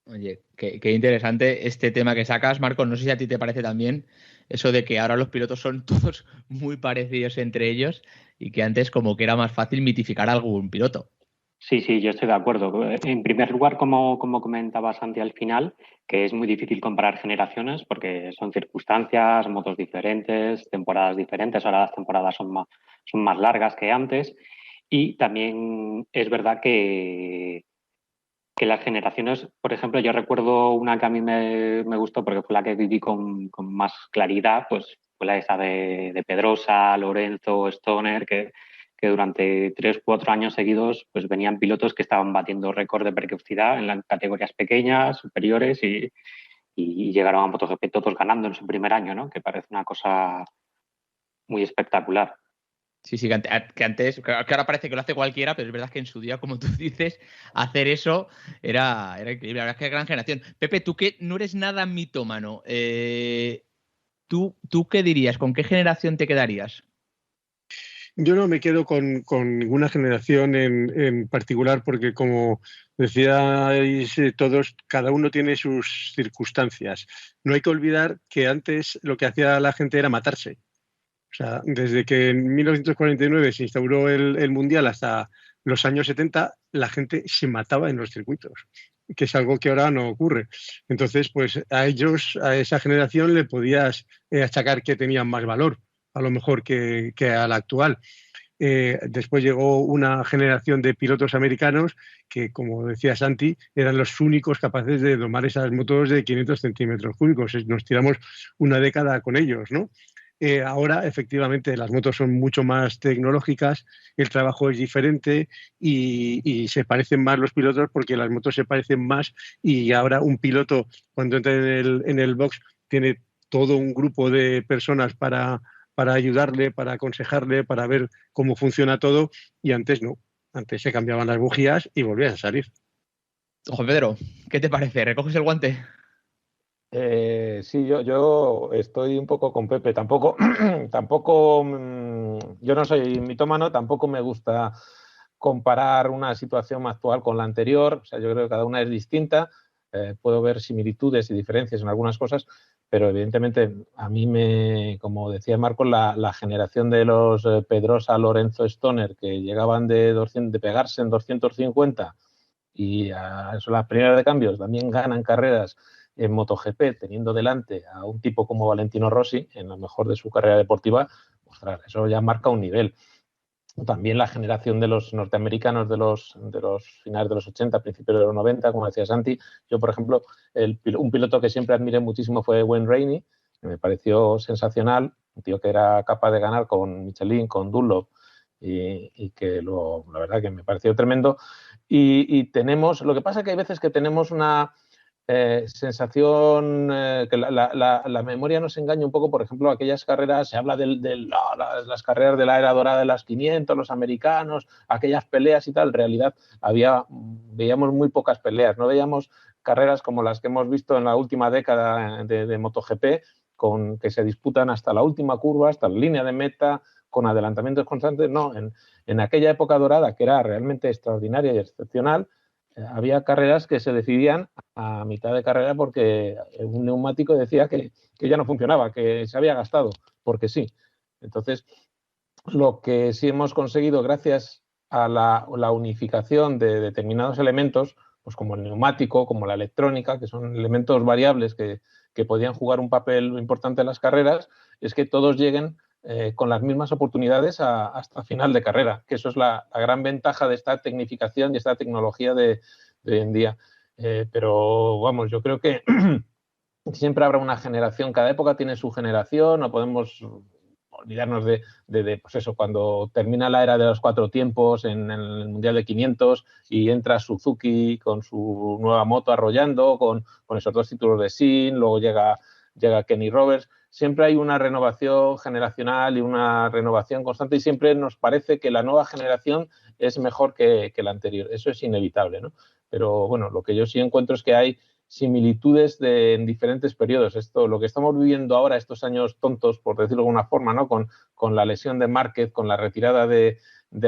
Oye, qué interesante este tema que sacas, Marco. No sé si a ti te parece también eso de que ahora los pilotos son todos muy parecidos entre ellos y que antes como que era más fácil mitificar a algún piloto. Sí, yo estoy de acuerdo. En primer lugar, como comentaba Santi al final, que es muy difícil comparar generaciones porque son circunstancias, motos diferentes, temporadas diferentes. Ahora las temporadas son más largas que antes. Y también es verdad que las generaciones, por ejemplo, yo recuerdo una que a mí me gustó porque fue la que viví con más claridad, pues fue la esa de Pedrosa, Lorenzo, Stoner, que durante 3-4 años seguidos pues venían pilotos que estaban batiendo récord de precocidad en las categorías pequeñas, superiores y llegaron a MotoGP todos ganando en su primer año, ¿no? Que parece una cosa muy espectacular. Sí, que antes, que ahora parece que lo hace cualquiera, pero es verdad que en su día, como tú dices, hacer eso era increíble. La verdad es que gran generación. Pepe, tú que no eres nada mitómano, ¿tú qué dirías? ¿Con qué generación te quedarías? Yo no me quedo con ninguna generación en particular porque, como decíais todos, cada uno tiene sus circunstancias. No hay que olvidar que antes lo que hacía la gente era matarse. O sea, desde que en 1949 se instauró el Mundial hasta los años 70, la gente se mataba en los circuitos, que es algo que ahora no ocurre. Entonces, pues a ellos, a esa generación, le podías achacar que tenían más valor, a lo mejor que a la actual. Después llegó una generación de pilotos americanos que, como decía Santi, eran los únicos capaces de domar esas motos de 500 centímetros cúbicos. Nos tiramos una década con ellos, ¿no? Ahora, efectivamente, las motos son mucho más tecnológicas, el trabajo es diferente y se parecen más los pilotos porque las motos se parecen más y ahora un piloto, cuando entra en el box, tiene todo un grupo de personas para ayudarle, para aconsejarle, para ver cómo funciona todo, y antes no. Antes se cambiaban las bujías y volvías a salir. Juan Pedro, ¿qué te parece? ¿Recoges el guante? Sí, yo estoy un poco con Pepe. Tampoco, yo no soy mitómano, tampoco me gusta comparar una situación actual con la anterior. O sea, yo creo que cada una es distinta. Puedo ver similitudes y diferencias en algunas cosas, pero evidentemente a mí como decía Marco, la generación de los Pedrosa, Lorenzo, Stoner, que llegaban de pegarse en 250 y a las primeras de cambios también ganan carreras en MotoGP, teniendo delante a un tipo como Valentino Rossi, en lo mejor de su carrera deportiva, ostras, eso ya marca un nivel. También la generación de los norteamericanos de los finales de los 80, principios de los 90, como decía Santi. Yo, por ejemplo, un piloto que siempre admiré muchísimo fue Wayne Rainey, que me pareció sensacional, un tío que era capaz de ganar con Michelin, con Dunlop, y que la verdad que me pareció tremendo. Y tenemos, lo que pasa es que hay veces que tenemos una sensación que la memoria nos engaña un poco. Por ejemplo, aquellas carreras, se habla de las carreras de la era dorada de las 500, los americanos, aquellas peleas y tal. En realidad veíamos muy pocas peleas, no veíamos carreras como las que hemos visto en la última década de MotoGP, que se disputan hasta la última curva, hasta la línea de meta, con adelantamientos constantes. No, en aquella época dorada, que era realmente extraordinaria y excepcional, había carreras que se decidían a mitad de carrera porque un neumático decía que ya no funcionaba, que se había gastado, porque sí. Entonces, lo que sí hemos conseguido gracias a la unificación de determinados elementos, pues como el neumático, como la electrónica, que son elementos variables que podían jugar un papel importante en las carreras, es que todos lleguen con las mismas oportunidades hasta final de carrera, que eso es la gran ventaja de esta tecnificación y esta tecnología de hoy en día. Pero vamos, yo creo que siempre habrá una generación, cada época tiene su generación, no podemos olvidarnos de pues eso, cuando termina la era de los 4 tiempos en el Mundial de 500 y entra Suzuki con su nueva moto arrollando, con esos 2 títulos de Sin, luego llega Kenny Roberts. Siempre hay una renovación generacional y una renovación constante y siempre nos parece que la nueva generación es mejor que la anterior. Eso es inevitable, ¿no? Pero bueno, lo que yo sí encuentro es que hay similitudes en diferentes periodos. Lo que estamos viviendo ahora, estos años tontos, por decirlo de alguna forma, ¿no? Con la lesión de Márquez, con la retirada de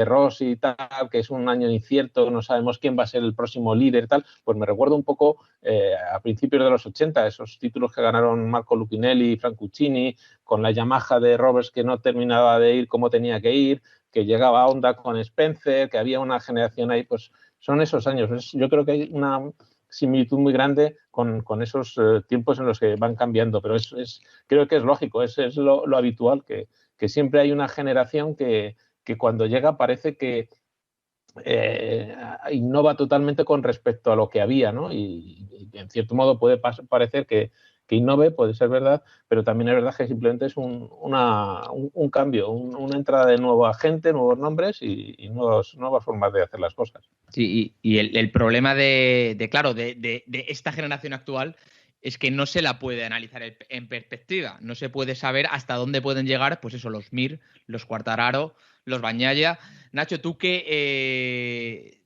Rossi y tal, que es un año incierto, no sabemos quién va a ser el próximo líder y tal, pues me recuerda un poco a principios de los 80, esos títulos que ganaron Marco Lucchinelli y Francuccini, con la Yamaha de Roberts que no terminaba de ir como tenía que ir, que llegaba Honda con Spencer, que había una generación ahí, pues son esos años. Yo creo que hay una similitud muy grande con esos tiempos en los que van cambiando, pero creo que es lógico, es lo habitual, que siempre hay una generación que cuando llega parece que innova totalmente con respecto a lo que había, ¿no? Y en cierto modo puede parecer que innove, puede ser verdad, pero también es verdad que simplemente es un cambio, una entrada de nueva gente, nuevos nombres y nuevas formas de hacer las cosas. Sí, y el problema de esta generación actual es que no se la puede analizar en perspectiva, no se puede saber hasta dónde pueden llegar, pues eso, los Mir, los Quartararo, los Bagnaia. Nacho, tú que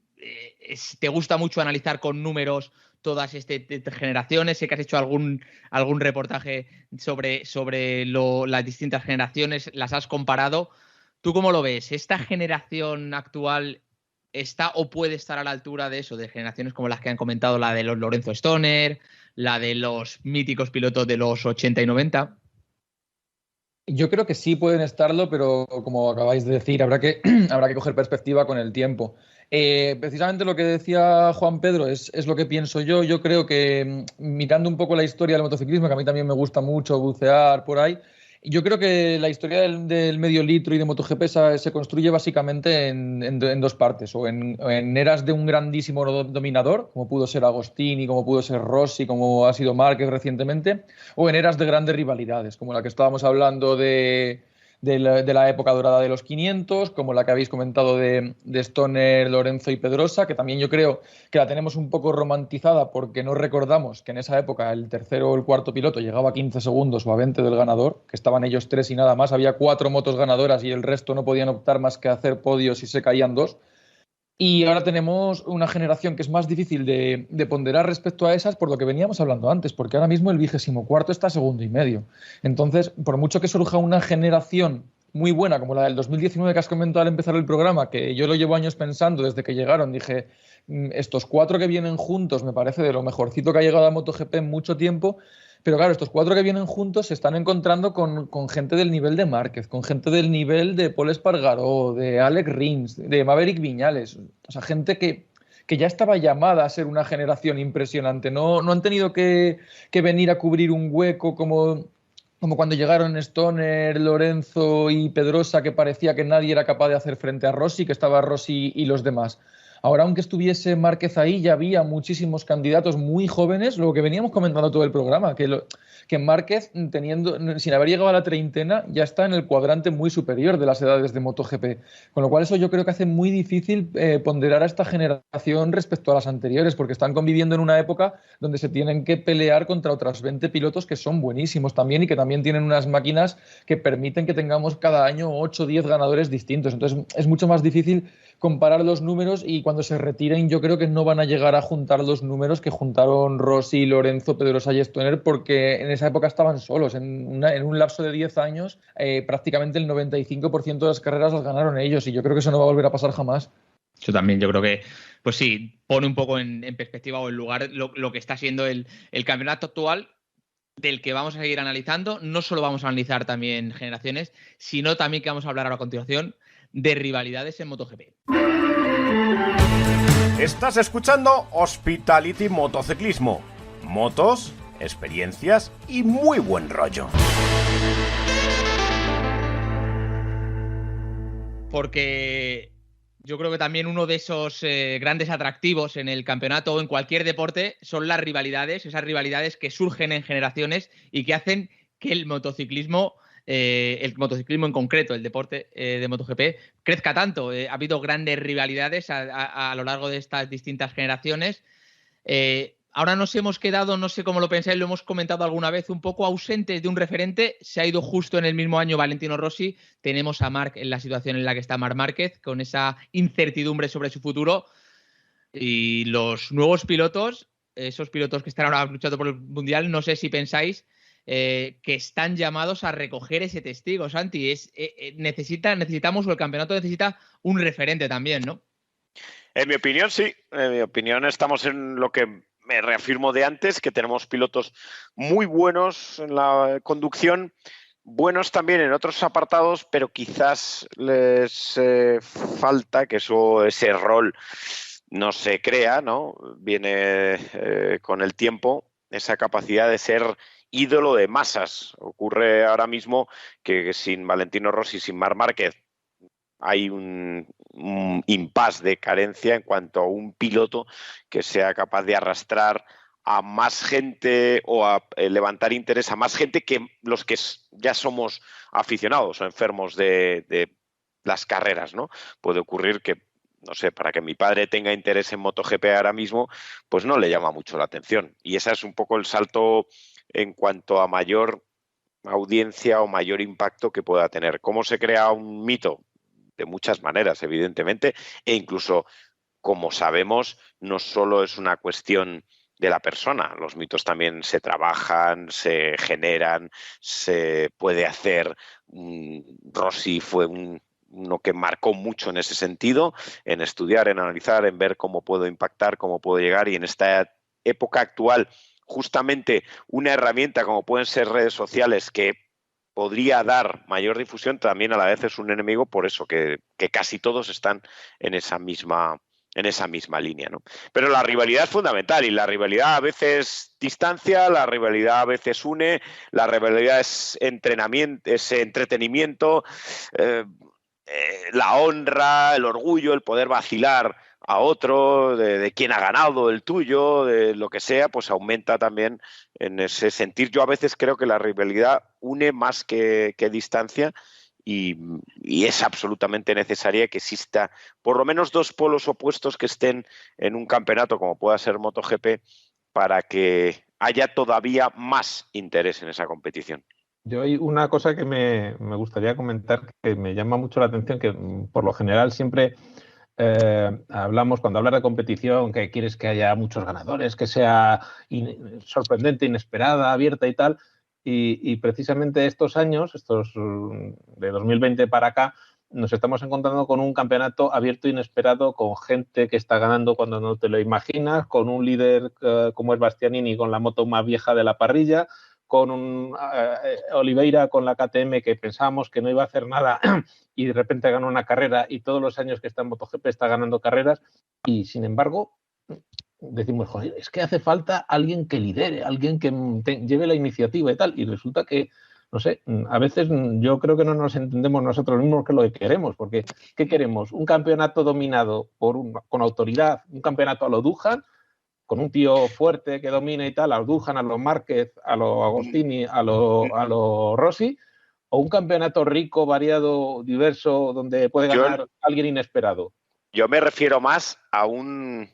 te gusta mucho analizar con números todas estas generaciones, sé que has hecho algún reportaje sobre las distintas generaciones, las has comparado. ¿Tú cómo lo ves? ¿Esta generación actual está o puede estar a la altura de eso, de generaciones como las que han comentado, la de los Lorenzo Stoner, la de los míticos pilotos de los 80 y 90? Yo creo que sí pueden estarlo, pero como acabáis de decir, habrá que coger perspectiva con el tiempo. Precisamente lo que decía Juan Pedro es lo que pienso yo. Yo creo que mirando un poco la historia del motociclismo, que a mí también me gusta mucho bucear por ahí, yo creo que la historia del medio litro y de MotoGP se construye básicamente en 2 partes, o en eras de un grandísimo dominador, como pudo ser Agostini, como pudo ser Rossi, como ha sido Márquez recientemente, o en eras de grandes rivalidades, como la que estábamos hablando de la época dorada de los 500, como la que habéis comentado de Stoner, Lorenzo y Pedrosa, que también yo creo que la tenemos un poco romantizada porque no recordamos que en esa época el tercero o el cuarto piloto llegaba a 15 segundos o a 20 del ganador, que estaban ellos 3 y nada más, había 4 motos ganadoras y el resto no podían optar más que a hacer podios y se caían 2. Y ahora tenemos una generación que es más difícil de ponderar respecto a esas por lo que veníamos hablando antes, porque ahora mismo el 24º está a 2,5 segundos. Entonces, por mucho que surja una generación muy buena como la del 2019 que has comentado al empezar el programa, que yo lo llevo años pensando desde que llegaron, dije, estos 4 que vienen juntos me parece de lo mejorcito que ha llegado a MotoGP en mucho tiempo. Pero claro, estos 4 que vienen juntos se están encontrando con gente del nivel de Márquez, con gente del nivel de Pol Espargaró, de Alex Rins, de Maverick Viñales. O sea, gente que ya estaba llamada a ser una generación impresionante. No han tenido que venir a cubrir un hueco como cuando llegaron Stoner, Lorenzo y Pedrosa, que parecía que nadie era capaz de hacer frente a Rossi, que estaba Rossi y los demás. Ahora, aunque estuviese Márquez ahí, ya había muchísimos candidatos muy jóvenes, lo que veníamos comentando todo el programa, que Márquez, sin haber llegado a la treintena, ya está en el cuadrante muy superior de las edades de MotoGP. Con lo cual eso yo creo que hace muy difícil ponderar a esta generación respecto a las anteriores, porque están conviviendo en una época donde se tienen que pelear contra otros 20 pilotos que son buenísimos también y que también tienen unas máquinas que permiten que tengamos cada año 8 o 10 ganadores distintos. Entonces es mucho más difícil comparar los números y cuando se retiren yo creo que no van a llegar a juntar los números que juntaron Rossi, Lorenzo, Pedrosa y Stoner, porque en esa época estaban solos. En un lapso de 10 años prácticamente el 95% de las carreras las ganaron ellos y yo creo que eso no va a volver a pasar jamás. Yo creo que, pues sí, pone un poco en perspectiva o en lugar lo que está siendo el campeonato actual, del que vamos a seguir analizando. No solo vamos a analizar también generaciones, sino también que vamos a hablar ahora a continuación de rivalidades en MotoGP. Estás escuchando Hospitality Motociclismo. Motos, experiencias y muy buen rollo. Porque yo creo que también uno de esos grandes atractivos en el campeonato o en cualquier deporte son las rivalidades, esas rivalidades que surgen en generaciones y que hacen que el motociclismo en concreto, el deporte de MotoGP, crezca tanto. Ha habido grandes rivalidades a lo largo de estas distintas generaciones. Ahora nos hemos quedado, no sé cómo lo pensáis, lo hemos comentado alguna vez, un poco ausentes de un referente. Se ha ido justo en el mismo año Valentino Rossi. Tenemos a Marc en la situación en la que está Marc Márquez, con esa incertidumbre sobre su futuro. Y los nuevos pilotos, esos pilotos que están ahora luchando por el Mundial, no sé si pensáis que están llamados a recoger ese testigo, Santi. Necesitamos, o el campeonato necesita un referente también, ¿no? En mi opinión, sí. En mi opinión estamos en lo que me reafirmo de antes, que tenemos pilotos muy buenos en la conducción, buenos también en otros apartados, pero quizás les falta que ese rol no se crea, ¿no? Viene con el tiempo, esa capacidad de ser ídolo de masas. Ocurre ahora mismo que sin Valentino Rossi, sin Marc Márquez, hay un impasse de carencia en cuanto a un piloto que sea capaz de arrastrar a más gente o a levantar interés a más gente que los que ya somos aficionados o enfermos de las carreras, ¿no? Puede ocurrir que, no sé, para que mi padre tenga interés en MotoGP ahora mismo, pues no le llama mucho la atención. Y ese es un poco el salto en cuanto a mayor audiencia o mayor impacto que pueda tener. ¿Cómo se crea un mito? De muchas maneras, evidentemente, e incluso, como sabemos, no solo es una cuestión de la persona, los mitos también se trabajan, se generan, se puede hacer. Rossi fue uno que marcó mucho en ese sentido, en estudiar, en analizar, en ver cómo puedo impactar, cómo puedo llegar, y en esta época actual, justamente una herramienta como pueden ser redes sociales que podría dar mayor difusión, también a la vez es un enemigo, por eso que casi todos están en esa misma línea, ¿no? Pero la rivalidad es fundamental y la rivalidad a veces distancia, la rivalidad a veces une, la rivalidad es entrenamiento, es entretenimiento, la honra, el orgullo, el poder vacilar a otro, de quién ha ganado el tuyo, de lo que sea, pues aumenta también en ese sentir. Yo a veces creo que la rivalidad une más que distancia y es absolutamente necesaria que exista por lo menos dos polos opuestos que estén en un campeonato como pueda ser MotoGP para que haya todavía más interés en esa competición. Yo hay una cosa que me gustaría comentar que me llama mucho la atención, que por lo general siempre hablamos, cuando hablas de competición, que quieres que haya muchos ganadores, que sea sorprendente, inesperada, abierta y tal, y precisamente estos años, estos de 2020 para acá, nos estamos encontrando con un campeonato abierto e inesperado, con gente que está ganando cuando no te lo imaginas, con un líder como es Bastianini con la moto más vieja de la parrilla, con un Oliveira con la KTM que pensábamos que no iba a hacer nada y de repente ganó una carrera, y todos los años que está en MotoGP está ganando carreras, y sin embargo decimos, joder, es que hace falta alguien que lidere, alguien que lleve la iniciativa y tal, y resulta que no sé, a veces yo creo que no nos entendemos nosotros mismos qué es lo que queremos, porque ¿qué queremos? ¿Un campeonato dominado con autoridad, un campeonato a lo Dujan, con un tío fuerte que domine y tal, a los Dujan, a los Márquez, a los Agostini, a los Rossi, o un campeonato rico, variado, diverso, donde puede ganar alguien inesperado? Yo me refiero más a un,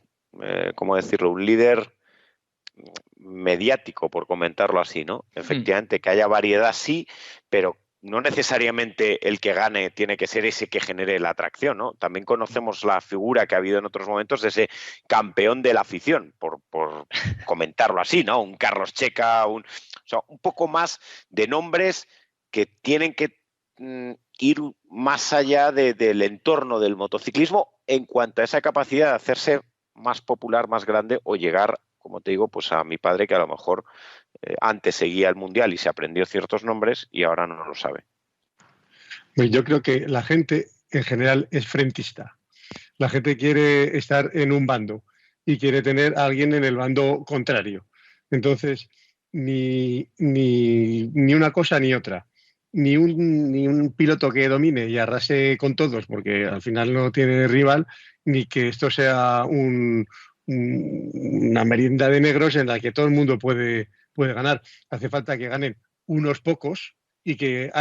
¿cómo decirlo? Un líder mediático, por comentarlo así, ¿no? Efectivamente, que haya variedad, sí, pero no necesariamente el que gane tiene que ser ese que genere la atracción, ¿no? También conocemos la figura que ha habido en otros momentos de ese campeón de la afición, por comentarlo así, ¿no? Un Carlos Checa, o sea, un poco más de nombres que tienen que ir más allá del entorno del motociclismo en cuanto a esa capacidad de hacerse más popular, más grande o llegar, como te digo, pues a mi padre que a lo mejor antes seguía el Mundial y se aprendió ciertos nombres y ahora no lo sabe. Pues yo creo que la gente en general es frentista. La gente quiere estar en un bando y quiere tener a alguien en el bando contrario. Entonces, ni una cosa ni otra. Ni un piloto que domine y arrase con todos, porque al final no tiene rival, ni que esto sea una merienda de negros en la que todo el mundo puede ganar. Hace falta que ganen unos pocos y que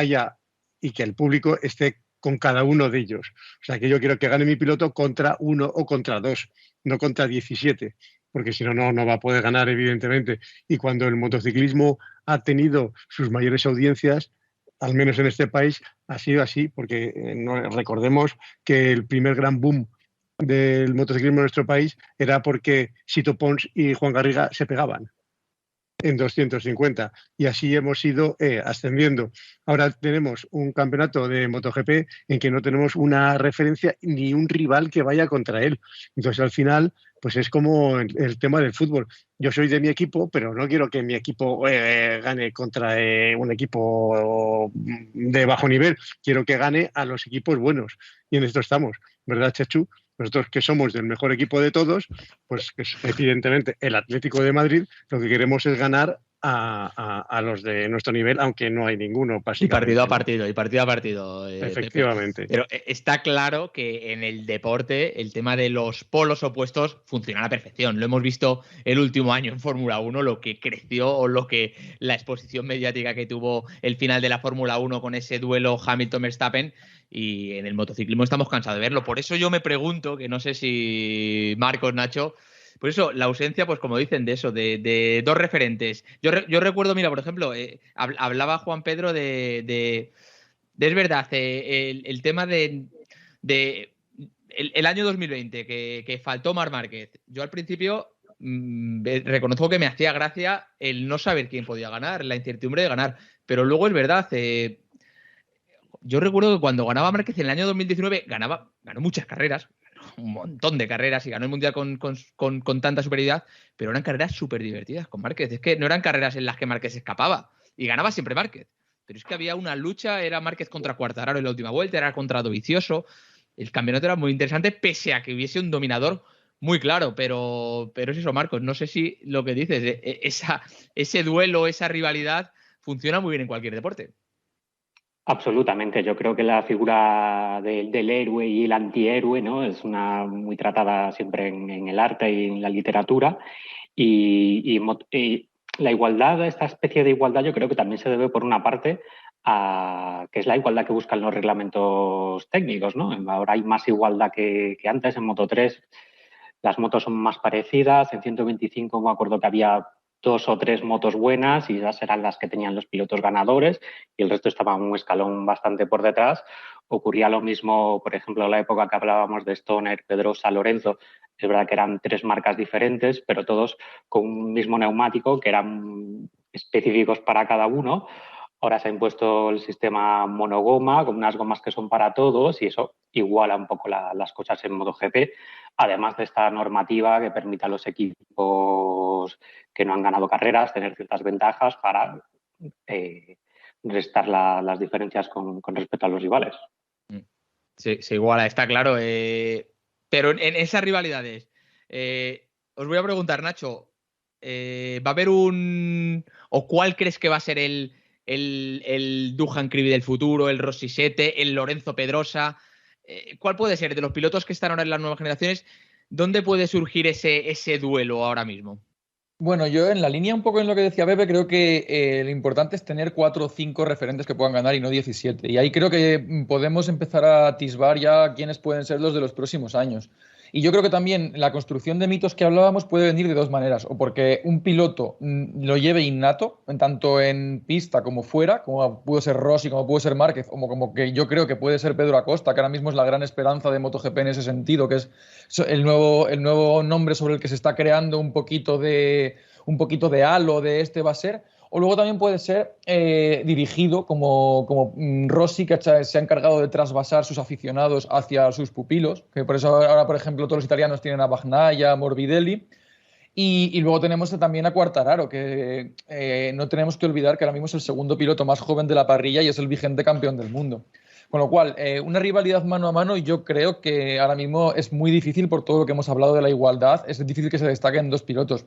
el público esté con cada uno de ellos. O sea, que yo quiero que gane mi piloto contra uno o contra dos, no contra 17, porque si no, no va a poder ganar, evidentemente. Y cuando el motociclismo ha tenido sus mayores audiencias, al menos en este país, ha sido así, porque recordemos que el primer gran boom del motociclismo en nuestro país era porque Sito Pons y Juan Garriga se pegaban en 250 y así hemos ido ascendiendo. Ahora tenemos un campeonato de MotoGP en que no tenemos una referencia ni un rival que vaya contra él. Entonces al final pues es como el tema del fútbol. Yo soy de mi equipo, pero no quiero que mi equipo gane contra un equipo de bajo nivel. Quiero que gane a los equipos buenos. Y en esto estamos, ¿verdad, Chechu? Nosotros que somos del mejor equipo de todos, pues es evidentemente el Atlético de Madrid, lo que queremos es ganar a los de nuestro nivel, aunque no hay ninguno. Y partido a partido. Efectivamente. Pepe. Pero está claro que en el deporte el tema de los polos opuestos funciona a la perfección. Lo hemos visto el último año en Fórmula 1, lo que creció o la exposición mediática que tuvo el final de la Fórmula 1 con ese duelo Hamilton-Verstappen. Y en el motociclismo estamos cansados de verlo. Por eso yo me pregunto, que no sé si Marcos, Nacho, por eso la ausencia, pues como dicen, de eso, de dos referentes. Yo recuerdo, mira, por ejemplo, hablaba Juan Pedro de es verdad, el tema el año 2020, que faltó Marc Márquez. Yo al principio reconozco que me hacía gracia el no saber quién podía ganar, la incertidumbre de ganar. Pero luego es verdad, yo recuerdo que cuando ganaba Márquez en el año 2019, ganó muchas carreras, un montón de carreras y ganó el Mundial con tanta superioridad, pero eran carreras súper divertidas con Márquez. Es que no eran carreras en las que Márquez escapaba y ganaba siempre Márquez. Pero es que había una lucha, era Márquez contra Quartararo en la última vuelta, era contra Dovizioso. El campeonato era muy interesante, pese a que hubiese un dominador muy claro, pero es eso, Marcos. No sé si lo que dices, ese duelo, esa rivalidad, funciona muy bien en cualquier deporte. Absolutamente, yo creo que la figura del héroe y el antihéroe, ¿no? Es una muy tratada siempre en el arte y en la literatura, y la igualdad, esta especie de igualdad, yo creo que también se debe por una parte a que es la igualdad que buscan los reglamentos técnicos, ¿no? Ahora hay más igualdad que antes. En Moto3 las motos son más parecidas, en 125 me acuerdo que había 2 o 3 motos buenas y esas eran las que tenían los pilotos ganadores y el resto estaba un escalón bastante por detrás. Ocurría lo mismo, por ejemplo, en la época que hablábamos de Stoner, Pedrosa, Lorenzo. Es verdad que eran 3 marcas diferentes, pero todos con un mismo neumático que eran específicos para cada uno. Ahora se ha impuesto el sistema monogoma, con unas gomas que son para todos, y eso iguala un poco las cosas en MotoGP, además de esta normativa que permite a los equipos que no han ganado carreras tener ciertas ventajas para restar las diferencias con respecto a los rivales. Sí, se iguala, está claro. Pero en esas rivalidades, os voy a preguntar, Nacho, ¿va a haber o cuál crees que va a ser el el Dujan Krivi del futuro, el Rossi Sete, el Lorenzo Pedrosa. ¿Cuál puede ser de los pilotos que están ahora en las nuevas generaciones? ¿Dónde puede surgir ese duelo ahora mismo? Bueno, yo en la línea un poco en lo que decía Pepe, creo que lo importante es tener 4 o 5 referentes que puedan ganar y no 17. Y ahí creo que podemos empezar a atisbar ya quiénes pueden ser los de los próximos años. Y yo creo que también la construcción de mitos que hablábamos puede venir de 2 maneras. O porque un piloto lo lleve innato, tanto en pista como fuera, como pudo ser Rossi, como pudo ser Márquez, como que yo creo que puede ser Pedro Acosta, que ahora mismo es la gran esperanza de MotoGP en ese sentido, que es el nuevo nombre sobre el que se está creando un poquito de halo de este va a ser. O luego también puede ser dirigido como Rossi, que se ha encargado de trasvasar sus aficionados hacia sus pupilos, que por eso ahora, por ejemplo, todos los italianos tienen a Bagnaia, a Morbidelli. Y luego tenemos también a Quartararo, que no tenemos que olvidar que ahora mismo es el segundo piloto más joven de la parrilla y es el vigente campeón del mundo. Con lo cual, una rivalidad mano a mano, yo creo que ahora mismo es muy difícil por todo lo que hemos hablado de la igualdad. Es difícil que se destaquen 2 pilotos.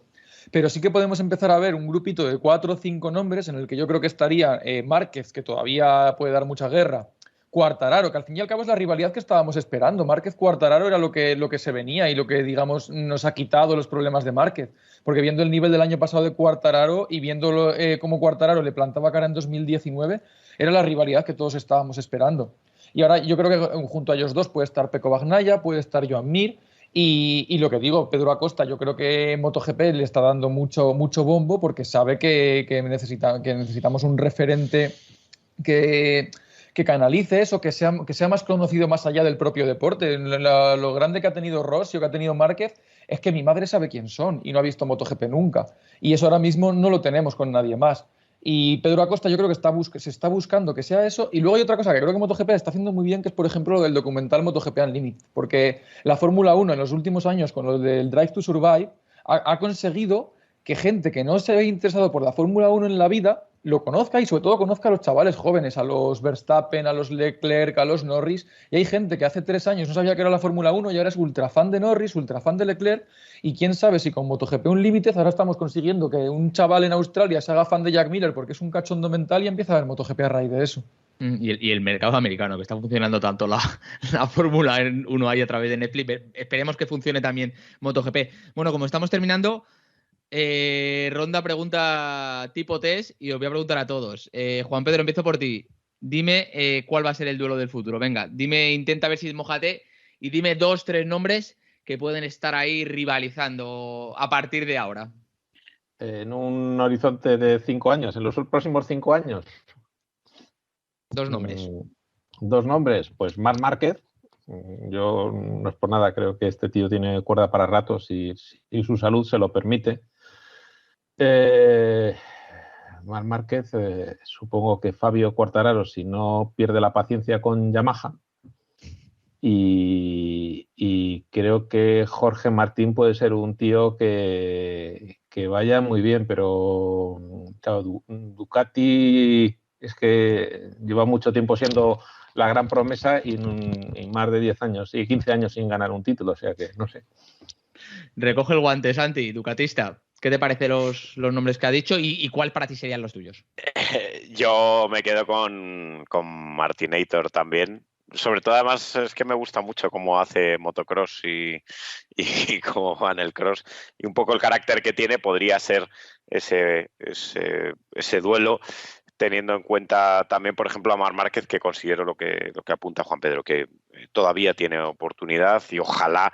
Pero sí que podemos empezar a ver un grupito de 4 o 5 nombres en el que yo creo que estaría Márquez, que todavía puede dar mucha guerra, Quartararo, que al fin y al cabo es la rivalidad que estábamos esperando. Márquez-Quartararo era lo que se venía y lo que, digamos, nos ha quitado los problemas de Márquez. Porque viendo el nivel del año pasado de Quartararo y viendo cómo Quartararo le plantaba cara en 2019, era la rivalidad que todos estábamos esperando. Y ahora yo creo que junto a ellos dos puede estar Pecco Bagnaia, puede estar Joan Mir. Y lo que digo, Pedro Acosta, yo creo que MotoGP le está dando mucho bombo porque sabe que necesitamos un referente que canalice eso, que sea más conocido más allá del propio deporte. Lo grande que ha tenido Rossi o que ha tenido Márquez es que mi madre sabe quién son y no ha visto MotoGP nunca. Y eso ahora mismo no lo tenemos con nadie más. Y Pedro Acosta yo creo que se está buscando que sea eso. Y luego hay otra cosa que creo que MotoGP está haciendo muy bien, que es, por ejemplo, lo del documental MotoGP Unlimited. Porque la Fórmula 1 en los últimos años, con lo del Drive to Survive, ha conseguido que gente que no se ve interesado por la Fórmula 1 en la vida lo conozca y sobre todo conozca a los chavales jóvenes, a los Verstappen, a los Leclerc, a los Norris. Y hay gente que hace 3 años no sabía que era la Fórmula 1 y ahora es ultra fan de Norris, ultra fan de Leclerc. Y quién sabe si con MotoGP Unlimited ahora estamos consiguiendo que un chaval en Australia se haga fan de Jack Miller porque es un cachondo mental y empieza a ver MotoGP a raíz de eso. Y el mercado americano, que está funcionando tanto la Fórmula 1 ahí a través de Netflix. Esperemos que funcione también MotoGP. Bueno, como estamos terminando, ronda pregunta tipo test y os voy a preguntar a todos. Juan Pedro, empiezo por ti. Dime cuál va a ser el duelo del futuro. Venga, intenta ver si mójate y dime 2, 3 nombres que pueden estar ahí rivalizando a partir de ahora. En un horizonte de 5 años, en los próximos 5 años. 2 nombres. 2 nombres, pues Marc Márquez. Yo no es por nada, creo que este tío tiene cuerda para ratos y su salud se lo permite. Marc Márquez, supongo que Fabio Quartararo, si no pierde la paciencia con Yamaha. Y creo que Jorge Martín puede ser un tío que vaya muy bien, pero claro, Ducati es que lleva mucho tiempo siendo la gran promesa y más de 10 años y 15 años sin ganar un título, o sea que no sé. Recoge el guante, Santi, ducatista. ¿Qué te parecen los nombres que ha dicho y cuál para ti serían los tuyos? Yo me quedo con Martinator también. Sobre todo, además, es que me gusta mucho cómo hace motocross y cómo va en el cross. Y un poco el carácter que tiene podría ser ese duelo, teniendo en cuenta también, por ejemplo, a Marc Márquez, que considero lo que apunta Juan Pedro, que todavía tiene oportunidad y ojalá,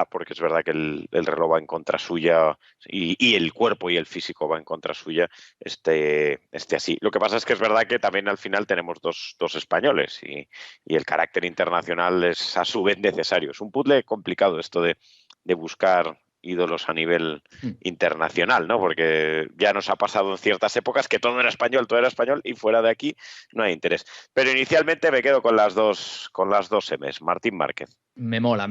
porque es verdad que el reloj va en contra suya y el cuerpo y el físico va en contra suya, esté así. Lo que pasa es que es verdad que también al final tenemos dos españoles y el carácter internacional es a su vez necesario. Es un puzzle complicado esto de buscar ídolos a nivel internacional, ¿no? Porque ya nos ha pasado en ciertas épocas que todo era español y fuera de aquí no hay interés. Pero inicialmente me quedo con las dos M's, Martín Márquez. Me mola.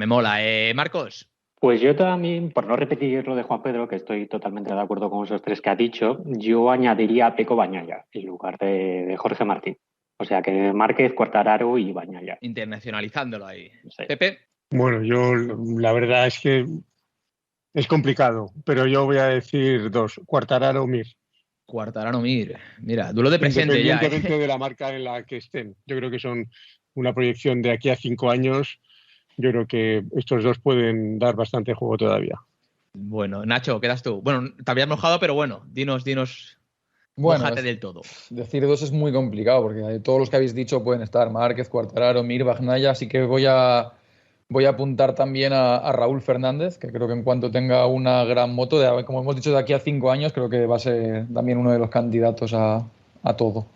Marcos. Pues yo también, por no repetir lo de Juan Pedro, que estoy totalmente de acuerdo con esos 3 que ha dicho, yo añadiría a Pecco Bagnaia en lugar de Jorge Martín. O sea que Márquez, Quartararo y Bagnaia. Internacionalizándolo ahí. Sí. Pepe. Bueno, yo la verdad es que es complicado, pero yo voy a decir 2, Quartararo, Mir. Quartararo Mir. Mira, duelo de presente ya. Independientemente de la marca en la que estén. Yo creo que son una proyección de aquí a 5 años. Yo creo que estos dos pueden dar bastante juego todavía. Bueno, Nacho, quedas tú. Bueno, te habías mojado, pero bueno, dinos, Bueno, mójate del todo. Decir dos es muy complicado porque todos los que habéis dicho pueden estar. Márquez, Quartararo, Mir, Bagnaia, así que voy a apuntar también a Raúl Fernández, que creo que en cuanto tenga una gran moto, como hemos dicho, de aquí a 5 años, creo que va a ser también uno de los candidatos a todo.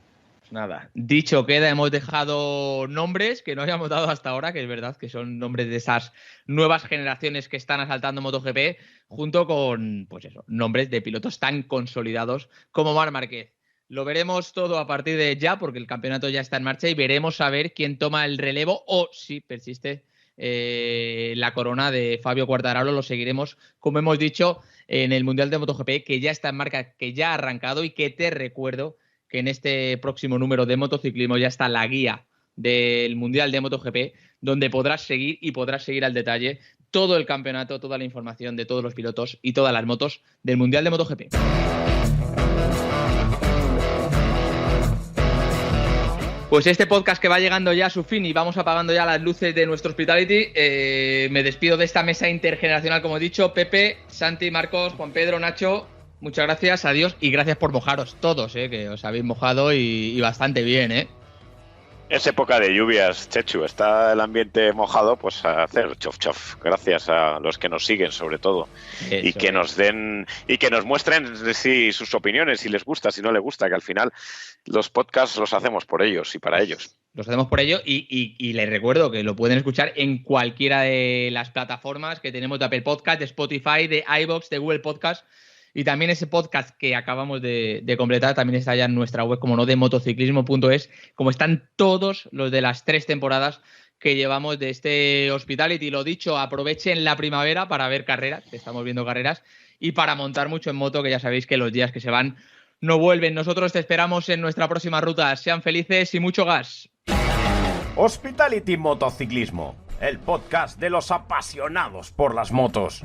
Nada, dicho queda, hemos dejado nombres que no habíamos dado hasta ahora, que es verdad que son nombres de esas nuevas generaciones que están asaltando MotoGP, junto con, pues eso, nombres de pilotos tan consolidados como Marc Márquez. Lo veremos todo a partir de ya, porque el campeonato ya está en marcha y veremos a ver quién toma el relevo o si persiste la corona de Fabio Quartararo. Lo seguiremos, como hemos dicho, en el Mundial de MotoGP, que ya está en marca, que ya ha arrancado y que te recuerdo que en este próximo número de motociclismo ya está la guía del Mundial de MotoGP, donde podrás seguir al detalle todo el campeonato, toda la información de todos los pilotos y todas las motos del Mundial de MotoGP. Pues este podcast que va llegando ya a su fin y vamos apagando ya las luces de nuestro Hospitality, me despido de esta mesa intergeneracional, como he dicho. Pepe, Santi, Marcos, Juan Pedro, Nacho, muchas gracias, adiós y gracias por mojaros todos, que os habéis mojado y bastante bien, Es época de lluvias, Chechu, está el ambiente mojado, pues a hacer chof chof. Gracias a los que nos siguen, sobre todo. Eso, y que nos den, y que nos muestren sus opiniones, si les gusta, si no les gusta, que al final los podcasts los hacemos por ellos y para ellos. Los hacemos por ello y les recuerdo que lo pueden escuchar en cualquiera de las plataformas que tenemos de Apple Podcast, de Spotify, de iVoox, de Google Podcast. Y también ese podcast que acabamos de completar también está ya en nuestra web, como no, de motociclismo.es, como están todos los de las 3 temporadas que llevamos de este Hospitality. Lo dicho, aprovechen la primavera para ver carreras, que estamos viendo carreras, y para montar mucho en moto, que ya sabéis que los días que se van no vuelven. Nosotros te esperamos en nuestra próxima ruta. Sean felices y mucho gas. Hospitality Motociclismo, el podcast de los apasionados por las motos.